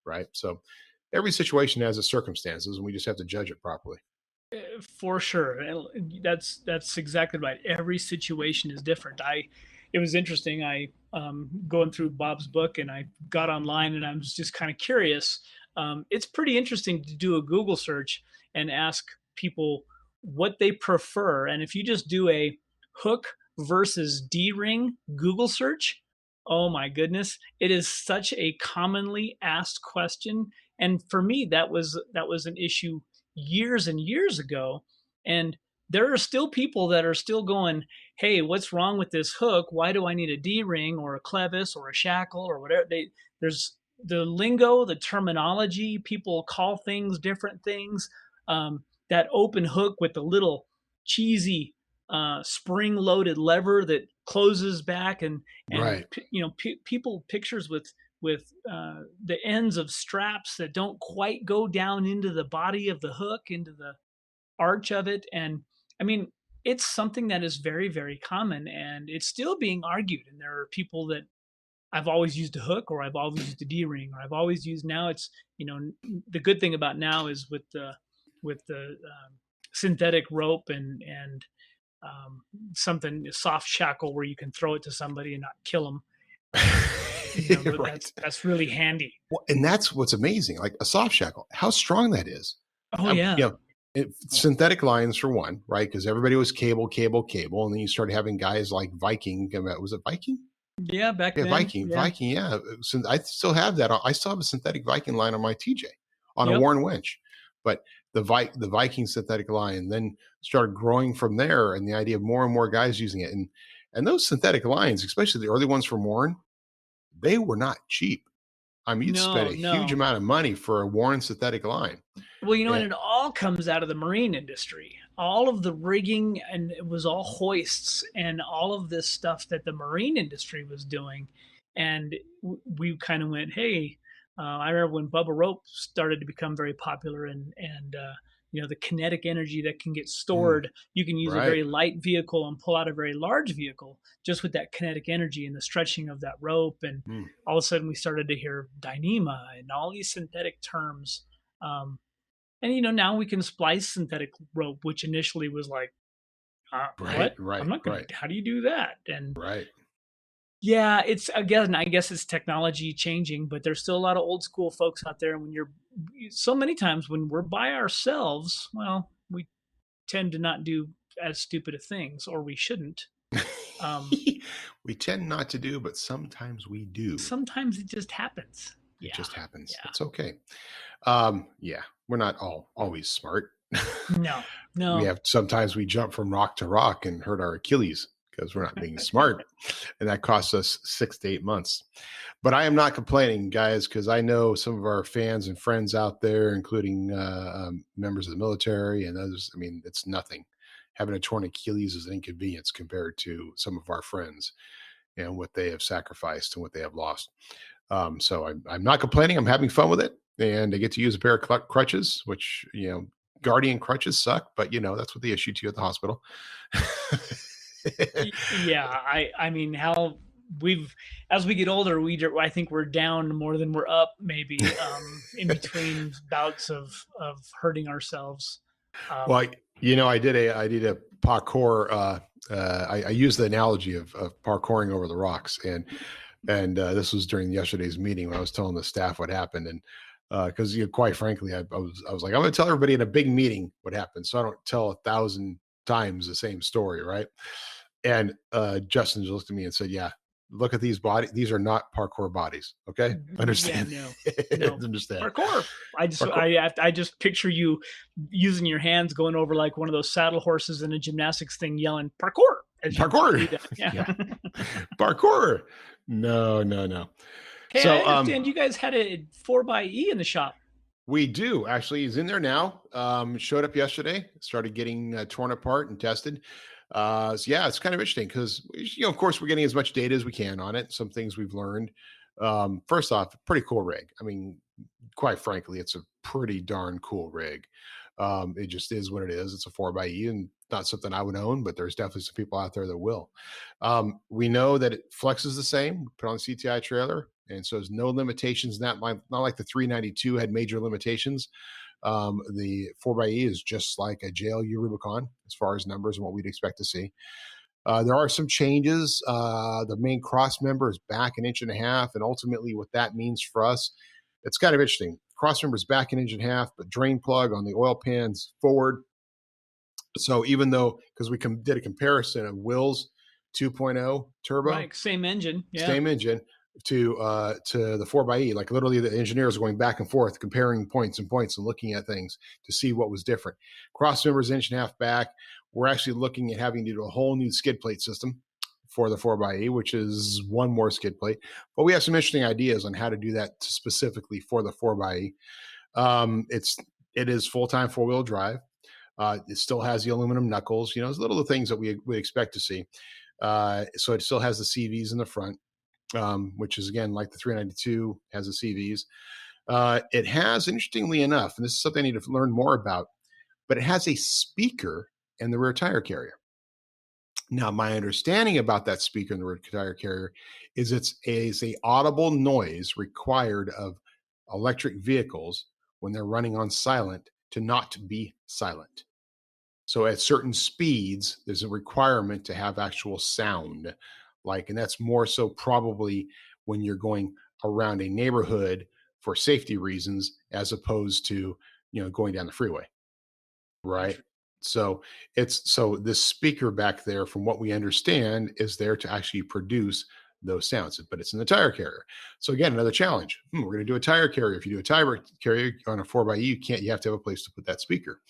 right? So every situation has its circumstances, and we just have to judge it properly. For sure. That's exactly right. Every situation is different. It was interesting. I going through Bob's book, and I got online, and I was just kind of curious. It's pretty interesting to do a Google search and ask people what they prefer. And if you just do a hook versus D-ring Google search, oh my goodness, it is such a commonly asked question. And for me, that was an issue years and years ago. And there are still people that are still going, hey, what's wrong with this hook? Why do I need a D-ring or a clevis or a shackle or whatever? There's the lingo, the terminology, people call things different things. That open hook with the little cheesy spring-loaded lever that closes back, and right. People pictures with the ends of straps that don't quite go down into the body of the hook, into the arch of it. And I mean, it's something that is very, very common, and it's still being argued. And there are people that, I've always used a hook, or I've always used a D-ring, or I've always used, now it's, the good thing about now is with the synthetic rope and something, a soft shackle where you can throw it to somebody and not kill them. Right. That's really handy. Well, and that's what's amazing. Like, a soft shackle, how strong that is. Oh, yeah. Synthetic lines for one, right? Because everybody was cable. And then you started having guys like Viking. Was it Viking? Yeah, back then. Viking. Yeah. So I still have that. I still have a synthetic Viking line on my TJ on a worn winch. But the Viking synthetic line then started growing from there, and the idea of more and more guys using it. And those synthetic lines, especially the early ones from Warren, they were not cheap. I mean, you'd spend a huge amount of money for a Warren synthetic line. Well, and it all comes out of the marine industry. All of the rigging, and it was all hoists and all of this stuff that the marine industry was doing. And we kind of went, hey, I remember when Bubba Rope started to become very popular, and the kinetic energy that can get stored. You can use a very light vehicle and pull out a very large vehicle just with that kinetic energy and the stretching of that rope. And all of a sudden we started to hear dynema and all these synthetic terms. And now we can splice synthetic rope, which initially was like, what? I'm not going to, how do you do that? And yeah, I guess it's technology changing, but there's still a lot of old school folks out there. And when so many times when we're by ourselves, well, we tend to not do as stupid of things, or we shouldn't. We tend not to do, but sometimes we do. Sometimes it just happens. It just happens. Yeah. It's okay. We're not always smart. No. Sometimes we jump from rock to rock and hurt our Achilles because we're not being smart. And that costs us 6 to 8 months. But I am not complaining, guys, because I know some of our fans and friends out there, including members of the military and others. I mean, it's nothing. Having a torn Achilles is an inconvenience compared to some of our friends and what they have sacrificed and what they have lost. So I'm not complaining. I'm having fun with it. And I get to use a pair of crutches, which, Guardian crutches suck, but that's what they issue to you at the hospital. Yeah. I mean, as we get older, I think we're down more than we're up, maybe, in between bouts of hurting ourselves. Well, I did a parkour. I used the analogy of parkouring over the rocks, and this was during yesterday's meeting when I was telling the staff what happened, and because quite frankly, I was like, I'm going to tell everybody in a big meeting what happened, so I don't tell 1,000 times the same story, right? And Justin just looked at me and said, "Yeah, look at these bodies. These are not parkour bodies. Okay, understand? Yeah, no. Understand? Parkour. I just picture you using your hands going over like one of those saddle horses in a gymnastics thing, yelling parkour. Parkour. Yeah. Parkour. No. Hey, so, I understand you guys had a 4xe in the shop. We do. Actually, he's in there now. Showed up yesterday, started getting torn apart and tested. So yeah, it's kind of interesting because, of course, we're getting as much data as we can on it. Some things we've learned. First off, pretty cool rig. I mean, quite frankly, it's a pretty darn cool rig. It just is what it is. It's a 4xe and not something I would own, but there's definitely some people out there that will. We know that it flexes the same, put on the CTI trailer. And so there's no limitations in that. Not like the 392 had major limitations. The 4xe is just like a JLU Rubicon as far as numbers and what we'd expect to see. There are some changes. The main cross member is back 1.5 inches, and ultimately what that means for us, it's kind of interesting. Cross member is back 1.5 inches, but drain plug on the oil pan's forward. So even though, because we did a comparison of Will's 2.0 turbo, right, same engine, to the 4xe, like literally the engineers are going back and forth comparing points and looking at things to see what was different. Cross member's 1.5 inches back. We're actually looking at having to do a whole new skid plate system for the 4xe, which is one more skid plate. But we have some interesting ideas on how to do that specifically for the 4xe. It is full-time 4-wheel drive. It still has the aluminum knuckles. It's little the things that we expect to see. So it still has the CVs in the front. Which is, again, like the 392 has the CVs. It has, interestingly enough, and this is something I need to learn more about, but it has a speaker in the rear tire carrier. Now, my understanding about that speaker in the rear tire carrier is it's a audible noise required of electric vehicles when they're running on silent to not be silent. So at certain speeds, there's a requirement to have actual sound. And that's more so probably when you're going around a neighborhood for safety reasons, as opposed to, going down the freeway. Right. So this speaker back there, from what we understand, is there to actually produce those sounds, but it's in the tire carrier. So again, another challenge. We're going to do a tire carrier. If you do a tire carrier on a 4xe, you have to have a place to put that speaker.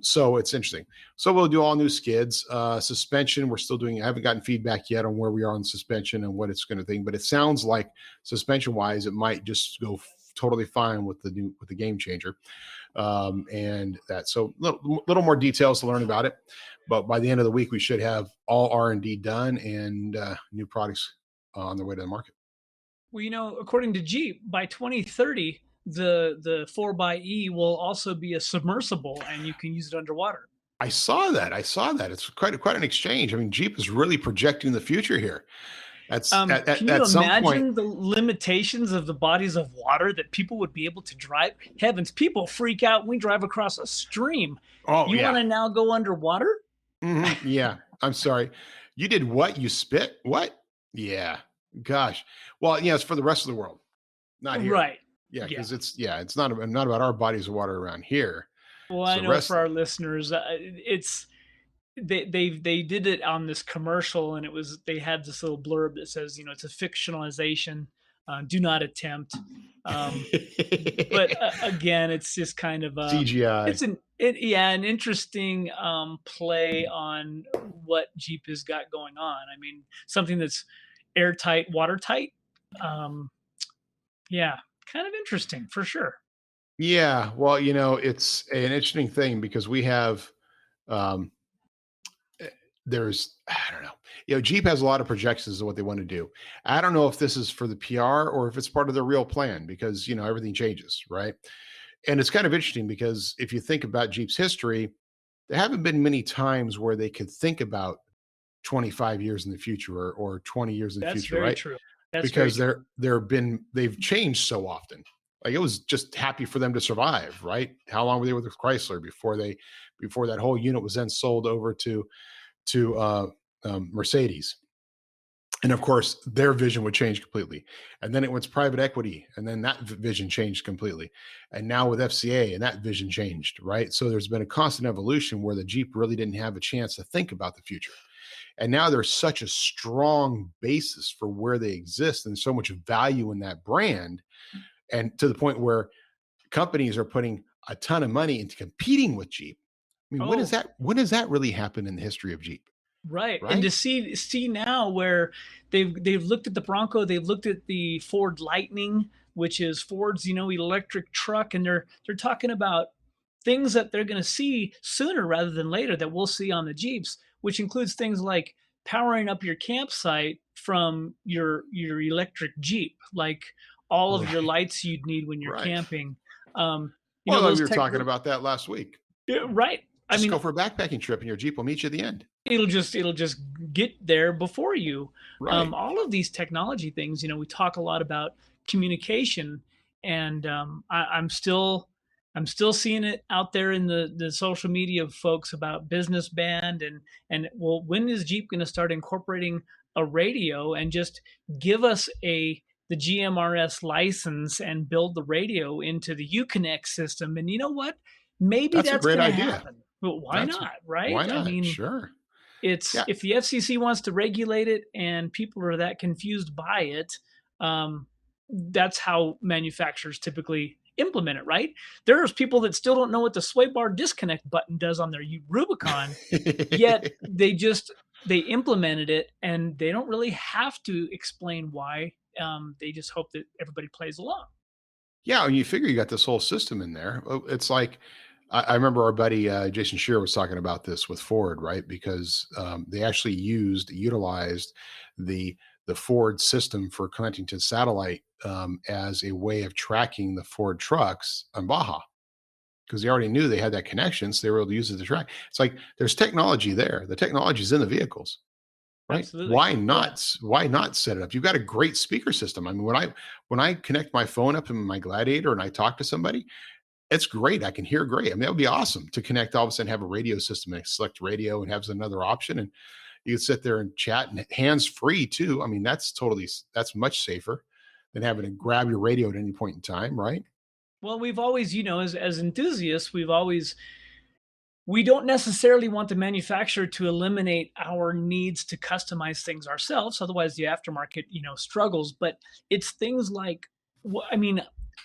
So it's interesting. So we'll do all new skids. Suspension, we're still doing. I haven't gotten feedback yet on where we are on suspension and what it's going to think, but it sounds like suspension wise, it might just go totally fine with the game changer. And that, so little more details to learn about it, but by the end of the week, we should have all R&D done and new products on their way to the market. Well, according to Jeep, by 2030, the 4xe will also be a submersible, and you can use it underwater. I saw that. It's quite an exchange. I mean, Jeep is really projecting the future here. That's can you imagine the limitations of the bodies of water that people would be able to drive? Heavens, people freak out when we drive across a stream. Oh, you want to now go underwater? Mm-hmm. Yeah. I'm sorry. You did what? You spit? What? Yeah. Gosh. Well, yeah, it's for the rest of the world, not here. Right. Yeah, because it's not about our bodies of water around here. Well, I know for our listeners, they did it on this commercial, and they had this little blurb that says, it's a fictionalization, do not attempt. But again, it's just kind of CGI. It's an interesting play on what Jeep has got going on. I mean, something that's airtight, watertight. Yeah, kind of interesting for sure. Yeah, well, it's an interesting thing because we have there's, I don't know, Jeep has a lot of projections of what they want to do. I don't know if this is for the PR or if it's part of their real plan, because everything changes, right? And it's kind of interesting because if you think about Jeep's history, there haven't been many times where they could think about 25 years in the future or 20 years in the future, right? That's very true. That's because they've changed so often. Like, it was just happy for them to survive, right? How long were they with Chrysler before that whole unit was then sold over to Mercedes? And of course, their vision would change completely. And then it went to private equity, and then that vision changed completely. And now with FCA, and that vision changed, right? So there's been a constant evolution where the Jeep really didn't have a chance to think about the future. And now there's such a strong basis for where they exist and so much value in that brand. And to the point where companies are putting a ton of money into competing with Jeep. I mean, when does that really happen in the history of Jeep? Right. And to see now where they've looked at the Bronco, they've looked at the Ford Lightning, which is Ford's, electric truck, and they're talking about things that they're going to see sooner rather than later that we'll see on the Jeeps, which includes things like powering up your campsite from your electric Jeep, like all of your lights you'd need when you're camping. We were talking about that last week. Yeah, right. Just go for a backpacking trip, and your Jeep will meet you at the end. It'll just get there before you. Right. All of these technology things, we talk a lot about communication, and I'm still seeing it out there in the social media of folks about business band and well, when is Jeep going to start incorporating a radio and just give us the GMRS license and build the radio into the Uconnect system? And you know what? Maybe that's a great idea. Happen. But why not, right? Why not? I mean, sure. If the FCC wants to regulate it and people are that confused by it, that's how manufacturers typically implement it, right? There's people that still don't know what the sway bar disconnect button does on their Rubicon, yet they implemented it, and they don't really have to explain why. They just hope that everybody plays along. Yeah, and you figure you got this whole system in there. It's like, I remember our buddy Jason Shearer was talking about this with Ford, right? Because they actually utilized the Ford system for connecting to satellite as a way of tracking the Ford trucks on Baja, because they already knew they had that connection, so they were able to use it to track. It's like there's technology there. The technology is in the vehicles, right? Absolutely. Why not set it up? You've got a great speaker system. I mean, when I connect my phone up in my Gladiator and I talk to somebody, it's great. I can hear great. I mean, that would be awesome to connect, all of a sudden have a radio system and select radio and have another option. And you can sit there and chat, and hands free too. I mean, that's much safer than having to grab your radio at any point in time, right? Well, we've always, as enthusiasts, we don't necessarily want the manufacturer to eliminate our needs to customize things ourselves. Otherwise the aftermarket, struggles. But it's things like,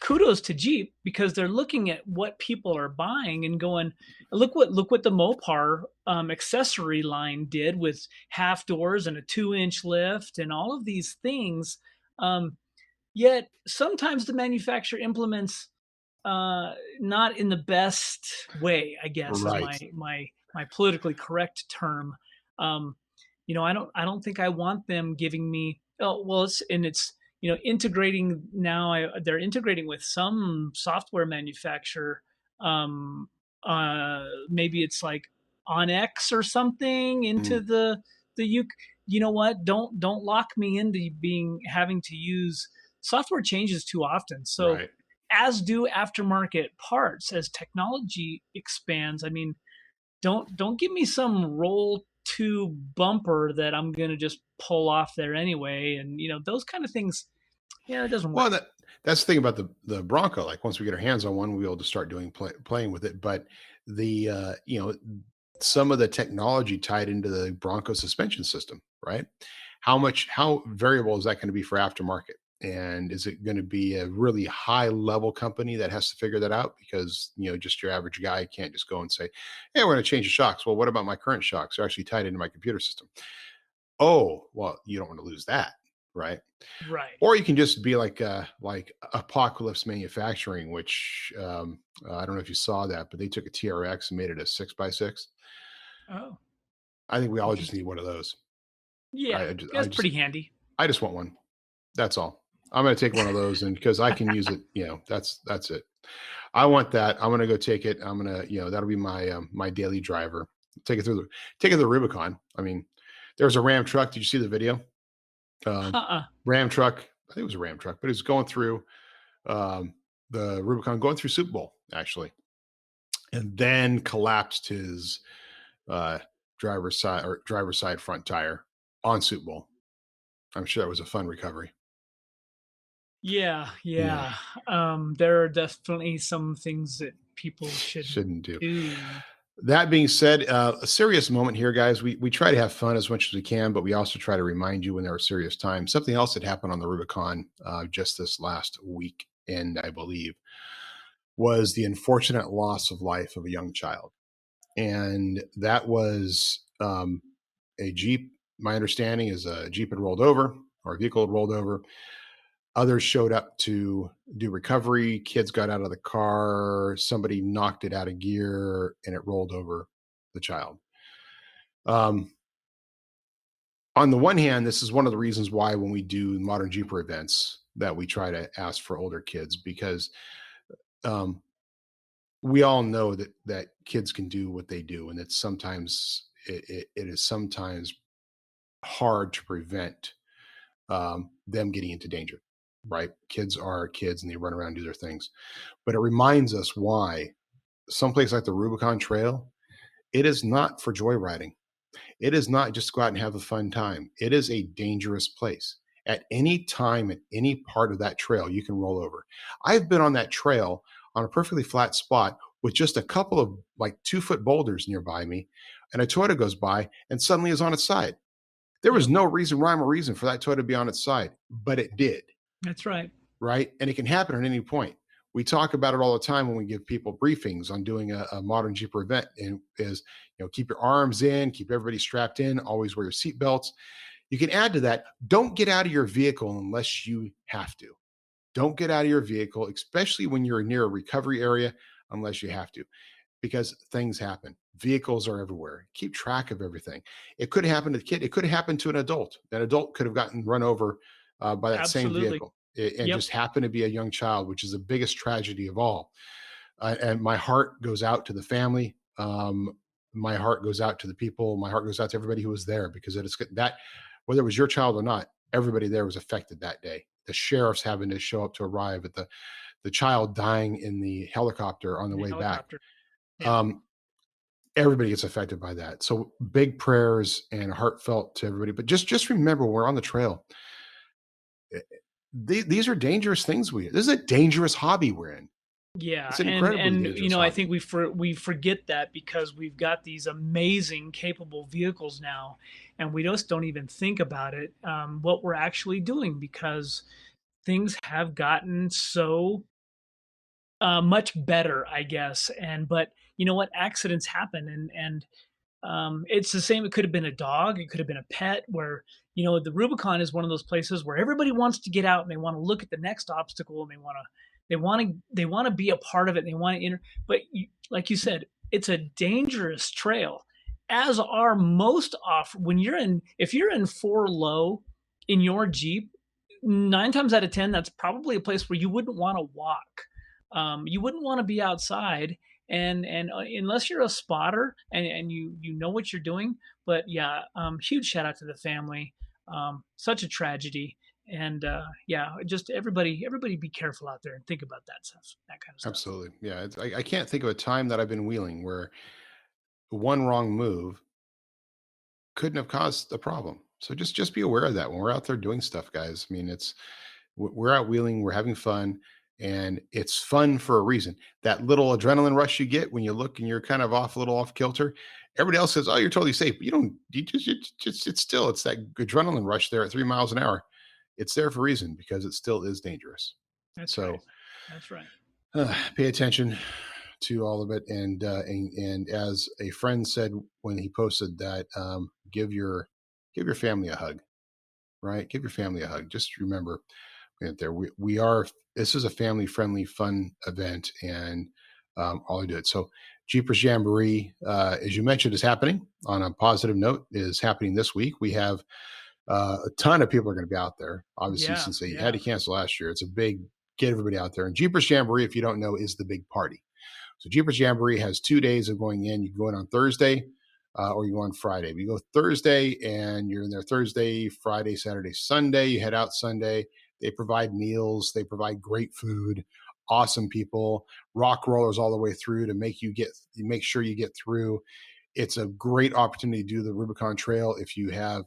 kudos to Jeep, because they're looking at what people are buying and going, look what the Mopar accessory line did with half doors and a 2-inch lift and all of these things. Yet sometimes the manufacturer implements not in the best way, I guess, right, is my politically correct term. I don't think I want them giving me, integrating now. They're integrating with some software manufacturer. Maybe it's like Onyx or something into the you know what? Don't lock me into having to use software changes too often. So Right. as do aftermarket parts as technology expands. I mean, don't give me some roll to bumper that I'm going to just pull off there anyway. And those kind of things. Yeah, it doesn't work. Well, that's the thing about the Bronco. Like once we get our hands on one, we'll be able to start playing with it. But the some of the technology tied into the Bronco suspension system, right? How variable is that going to be for aftermarket? And is it going to be a really high level company that has to figure that out? Because just your average guy can't just go and say, "Hey, we're going to change the shocks." Well, what about my current shocks? They're actually tied into my computer system. Oh, well, you don't want to lose that, right? Right. Or you can just be like Apocalypse Manufacturing, which I don't know if you saw that, but they took a TRX and made it a 6x6. Oh, I think we all just need one of those. yeah, that's pretty handy. I just want one. That's all. I'm going to take one of those, and because I can use it, that's it. I want that. I'm going to go take it. I'm going to, that'll be my my daily driver. Take it through the Rubicon. I mean, there was a Ram truck. Did you see the video? Ram truck. I think it was a Ram truck, but it was going through the Rubicon, going through Super Bowl actually, and then collapsed his driver's side front tire on Super Bowl. I'm sure that was a fun recovery. Yeah. There are definitely some things that people shouldn't do. That being said, a serious moment here, guys. We try to have fun as much as we can, but we also try to remind you when there are serious times. Something else that happened on the Rubicon just this last week, and I believe, was the unfortunate loss of life of a young child. And that was a Jeep. My understanding is a Jeep had rolled over, or a vehicle had rolled over. Others showed up to do recovery. Kids got out of the car. Somebody knocked it out of gear and it rolled over the child. On the one hand, this is one of the reasons why when we do Modern Jeeper events that we try to ask for older kids, because we all know that kids can do what they do. And it's sometimes, it is sometimes hard to prevent them getting into danger. Right? Kids are kids and they run around and do their things. But it reminds us why someplace like the Rubicon Trail, it is not for joyriding. It is not just go out and have a fun time. It is a dangerous place. At any time, at any part of that trail, you can roll over. I've been on that trail on a perfectly flat spot with just a couple of like 2-foot boulders nearby me, and a Toyota goes by and suddenly is on its side. There was no rhyme or reason for that Toyota to be on its side, but it did. That's right. Right. And it can happen at any point. We talk about it all the time when we give people briefings on doing a Modern Jeeper event, and is, keep your arms in, keep everybody strapped in, always wear your seatbelts. You can add to that. Don't get out of your vehicle unless you have to. Don't get out of your vehicle, especially when you're near a recovery area, unless you have to, because things happen. Vehicles are everywhere. Keep track of everything. It could happen to the kid. It could happen to an adult. That adult could have gotten run over by that same vehicle, and just happened to be a young child, which is the biggest tragedy of all. And my heart goes out to the family. My heart goes out to the people. My heart goes out to everybody who was there, because it is that, whether it was your child or not, everybody there was affected that day. The sheriffs having to show up to arrive at the child dying in the helicopter on the way back. Yeah. Everybody gets affected by that. So big prayers and heartfelt to everybody. But just remember, we're on the trail. These are dangerous things. This is a dangerous hobby we're in. Yeah, it's an incredibly dangerous hobby. I think we forget that because we've got these amazing, capable vehicles now, and we just don't even think about it, what we're actually doing, because things have gotten so much better, I guess. But you know what? Accidents happen, and it's the same. It could have been a dog. It could have been a pet. Where the Rubicon is one of those places where everybody wants to get out and they want to look at the next obstacle, and they want to be a part of it. And they want to but like you said, it's a dangerous trail, as are most off. If you're in 4 low in your Jeep, 9 times out of 10, that's probably a place where you wouldn't want to walk. You wouldn't want to be outside, and unless you're a spotter and you know what you're doing. But yeah, huge shout out to the family. Such a tragedy. And yeah, just everybody be careful out there and think about that stuff, that kind of stuff. Absolutely. Yeah. I can't think of a time that I've been wheeling where one wrong move couldn't have caused a problem. So just be aware of that when we're out there doing stuff, guys. I mean, we're out wheeling, we're having fun, and it's fun for a reason. That little adrenaline rush you get when you look and you're kind of a little off kilter. Everybody else says, "Oh, you're totally safe." But it's that adrenaline rush there at 3 miles an hour. It's there for a reason because it still is dangerous. That's right. That's right. Pay attention to all of it, and as a friend said when he posted that, give your family a hug, right? Give your family a hug. Just remember that this is a family friendly, fun event, and all I do it. So Jeepers Jamboree, as you mentioned, is happening. On a positive note, is happening this week. We have a ton of people are going to be out there, obviously, since they had to cancel last year. It's a big get everybody out there. And Jeepers Jamboree, if you don't know, is the big party. So Jeepers Jamboree has 2 days of going in. You can go in on Thursday or you go on Friday. If you go Thursday and you're in there Thursday, Friday, Saturday, Sunday, you head out Sunday. They provide meals. They provide great food, awesome people, rock rollers all the way through to make sure you get through. It's a great opportunity to do the Rubicon Trail if you have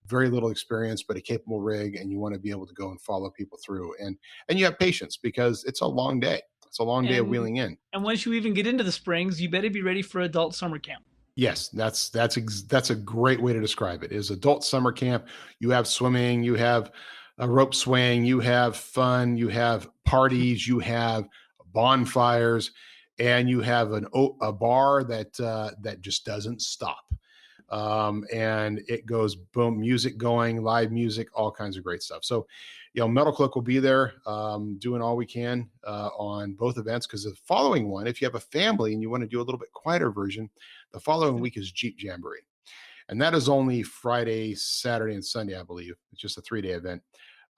very little experience, but a capable rig, and you want to be able to go and follow people through. And you have patience because it's a long day. It's a long day of wheeling in. And once you even get into the springs, you better be ready for adult summer camp. Yes, that's a great way to describe it. Is adult summer camp. You have swimming, you have a rope swing, you have fun, you have parties, you have bonfires, and you have a bar that just doesn't stop. And it goes boom, music going, live music, all kinds of great stuff. So, Metal Cloak will be there doing all we can on both events, because the following one, if you have a family and you want to do a little bit quieter version, the following week is Jeep Jamboree. And that is only Friday, Saturday, and Sunday, I believe. It's just a 3-day event.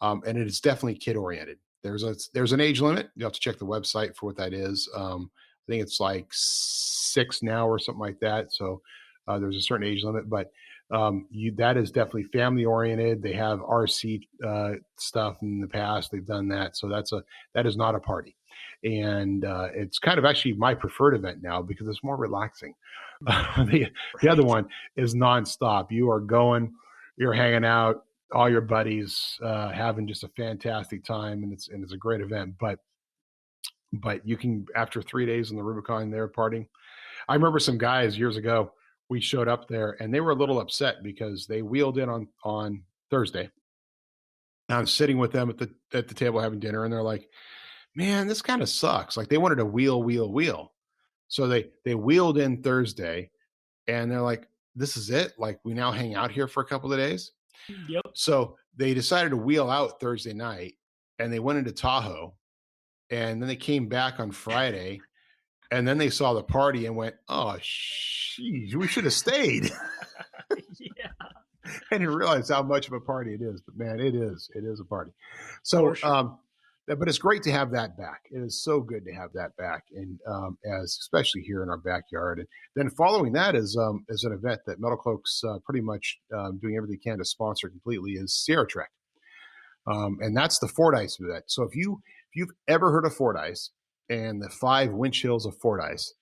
And it is definitely kid oriented. There's an age limit. You have to check the website for what that is. I think it's like 6 now or something like that. So there's a certain age limit, but that is definitely family oriented. They have RC stuff in the past. They've done that. So that is not a party. And it's kind of actually my preferred event now because it's more relaxing. The other one is nonstop. You are going, you're hanging out, all your buddies having just a fantastic time, and it's a great event. But you can, after 3 days in the Rubicon, they're partying. I remember some guys years ago, we showed up there and they were a little upset because they wheeled in on Thursday. And I was sitting with them at the table having dinner, and they're like, "Man, this kind of sucks." Like, they wanted to wheel. So they wheeled in Thursday, and they're like, "This is it? Like, we now hang out here for a couple of days?" Yep. So they decided to wheel out Thursday night, and they went into Tahoe, and then they came back on Friday. And then they saw the party and went, "Oh, geez, we should have stayed." Yeah. I didn't realize how much of a party it is, but man, it is a party. So, sure. But it's great to have that back. It is so good to have that back, and especially here in our backyard. And then following that is an event that Metal Cloak's pretty much doing everything they can to sponsor completely, is Sierra Trek, and that's the Fordyce event. So if you've ever heard of Fordyce and the 5 winch hills of Fordyce,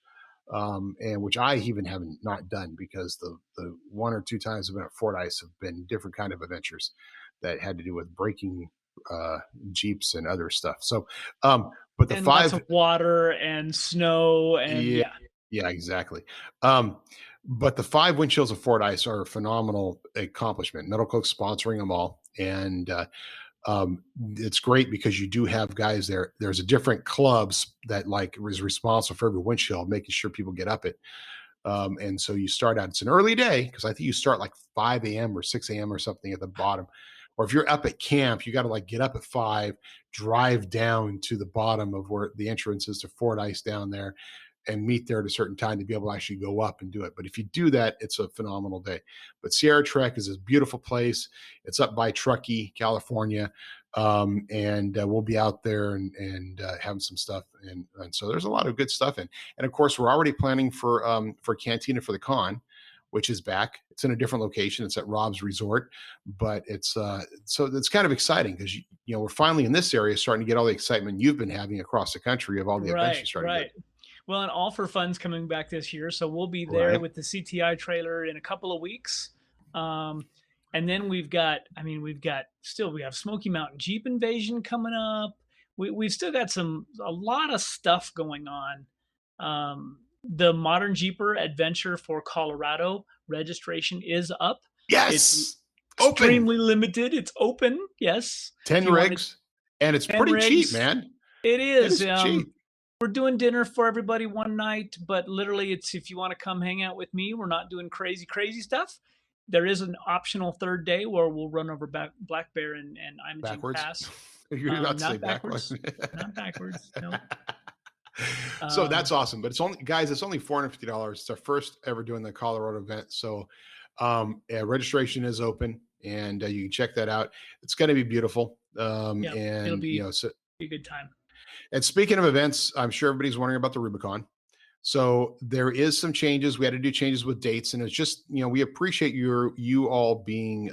and which I even haven't not done, because the 1 or 2 times I've been at Fordyce have been different kind of adventures that had to do with breaking Jeeps and other stuff. So, but the 5 lots of water and snow and yeah, exactly. But the 5 winch hills of Fordyce are a phenomenal accomplishment. Metal Cloak sponsoring them all, and it's great because you do have guys there. There's a different clubs that is responsible for every windshield, making sure people get up it. And so you start out, it's an early day, because I think you start like 5 a.m. or 6 a.m. or something at the bottom. Or if you're up at camp, you got to get up at 5, drive down to the bottom of where the entrance is to Fordyce down there, and meet there at a certain time to be able to actually go up and do it. But if you do that, it's a phenomenal day. But Sierra Trek is this beautiful place. It's up by Truckee, California. and we'll be out there and having some stuff. And so there's a lot of good stuff in. And of course, we're already planning for Cantina for the Con, which is back. It's in a different location. It's at Rob's Resort, but it's so it's kind of exciting because we're finally in this area starting to get all the excitement you've been having across the country of all the events you started. Right. Well, and All for Fun's coming back this year, so we'll be there with the CTI trailer in a couple of weeks. And then we have Smoky Mountain Jeep Invasion coming up. We've still got a lot of stuff going on. The ModernJeeper Adventure for Colorado registration is up. Yes. It's extremely limited. It's open. Yes. 10 rigs. And it's pretty cheap, man. It is. Cheap. We're doing dinner for everybody one night, but literally it's if you want to come hang out with me, we're not doing crazy stuff. There is an optional third day where we'll run over Black Bear and Imaging Pass. You're about to say backwards. Not backwards. No. So that's awesome. But it's only $450. It's our first ever doing the Colorado event. So registration is open and you can check that out. It's going to be beautiful. And it'll be a good time. And speaking of events, I'm sure everybody's wondering about the Rubicon. So there is some changes. We had to do changes with dates, and it's just, we appreciate you all being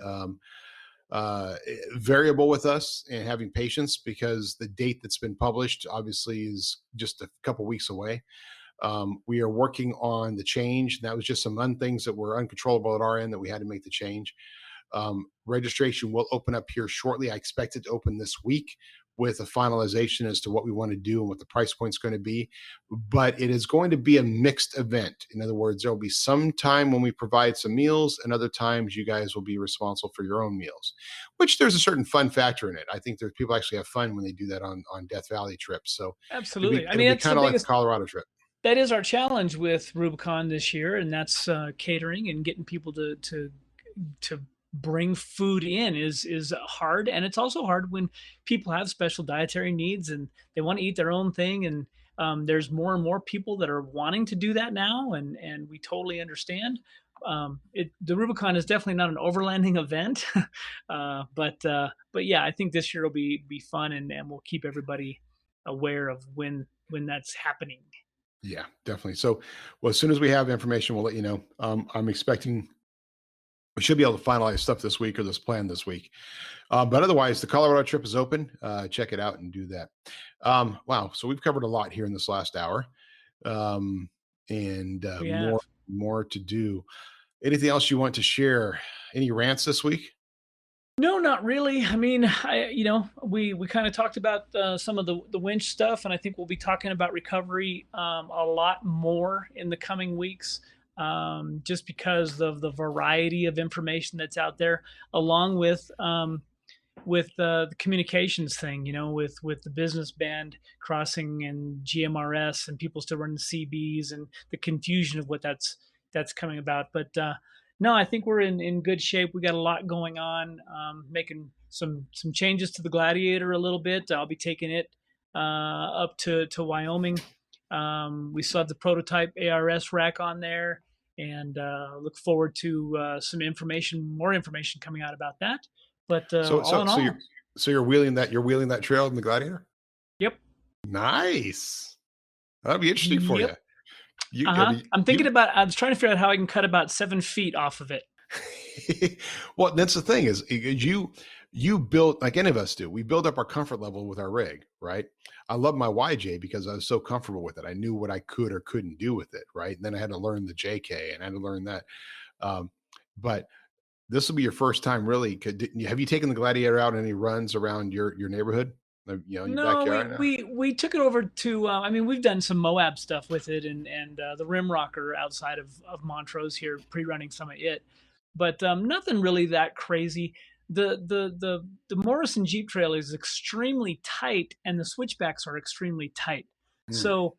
variable with us and having patience, because the date that's been published obviously is just a couple weeks away. We are working on the change. That was just some things that were uncontrollable at our end that we had to make the change. Registration will open up here shortly. I expect it to open this week with a finalization as to what we want to do and what the price point is going to be. But it is going to be a mixed event. In other words, there'll be some time when we provide some meals, and other times you guys will be responsible for your own meals, which there's a certain fun factor in it. I think there's people actually have fun when they do that on Death Valley trips. So absolutely. It'll be kind of like the Colorado trip. That is our challenge with Rubicon this year, and that's catering and getting people to bring food in is hard. And it's also hard when people have special dietary needs and they want to eat their own thing. And there's more and more people that are wanting to do that now. And we totally understand. The Rubicon is definitely not an overlanding event. But yeah, I think this year will be fun, and we'll keep everybody aware of when that's happening. Yeah, definitely. So, well, as soon as we have information, we'll let you know. I'm expecting we should be able to finalize stuff this week or this plan this week. But otherwise, the Colorado trip is open. Check it out and do that. Wow. So we've covered a lot here in this last hour, and more to do. Anything else you want to share? Any rants this week? No, not really. I mean, we kind of talked about some of the winch stuff, and I think we'll be talking about recovery a lot more in the coming weeks. Just because of the variety of information that's out there, along with the communications thing, with the business band crossing and GMRS and people still running CBs and the confusion of what that's coming about. But no, I think we're in good shape. We got a lot going on, making some changes to the Gladiator a little bit. I'll be taking it up to Wyoming. We still have the prototype ARS rack on there. And look forward to more information coming out about that. But so you're wheeling that trail in the Gladiator? Yep. Nice. That'll be interesting for you. I'm thinking about. I was trying to figure out how I can cut about 7 feet off of it. Well, that's the thing is you built, like any of us do, we build up our comfort level with our rig, right? I love my YJ because I was so comfortable with it. I knew what I could or couldn't do with it, right? And then I had to learn the JK and I had to learn that. But this will be your first time, really. Have you taken the Gladiator out on any runs around your neighborhood? Your backyard? We took it over to. We've done some Moab stuff with it, and the Rim Rocker outside of Montrose here, pre-running some of it, but nothing really that crazy. The Morrison Jeep Trail is extremely tight, and the switchbacks are extremely tight. So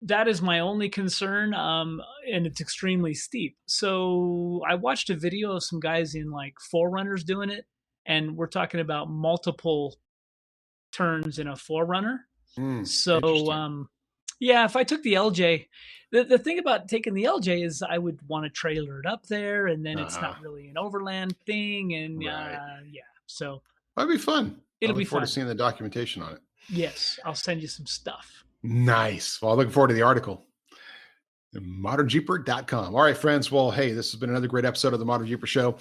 that is my only concern, and it's extremely steep. So I watched a video of some guys in like 4Runners doing it, and we're talking about multiple turns in a 4Runner. So if I took the LJ, the thing about taking the LJ is I would want to trailer it up there, and then it's not really an overland thing, and so That'd be fun. It'll I be look forward fun. to seeing the documentation on it. Yes, I'll send you some stuff. Nice. Well, I'm looking forward to the article. ModernJeeper.com. All right, friends. Well, hey, this has been another great episode of the Modern Jeeper Show.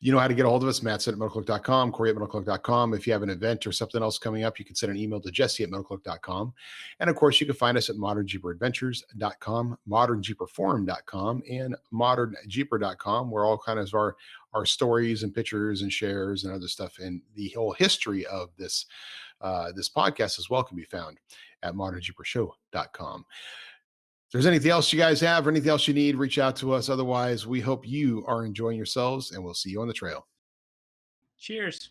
You know how to get a hold of us, Matson at MotorCloak.com, Corey at MotorCloak.com. If you have an event or something else coming up, you can send an email to Jessy at MotorCloak.com. And of course, you can find us at ModernJeeperAdventures.com, ModernJeeperForum.com, and ModernJeeper.com, where all kinds of our stories and pictures and shares and other stuff and the whole history of this podcast as well can be found at ModernJeeperShow.com. If there's anything else you guys have or anything else you need, reach out to us. Otherwise, we hope you are enjoying yourselves, and we'll see you on the trail. Cheers.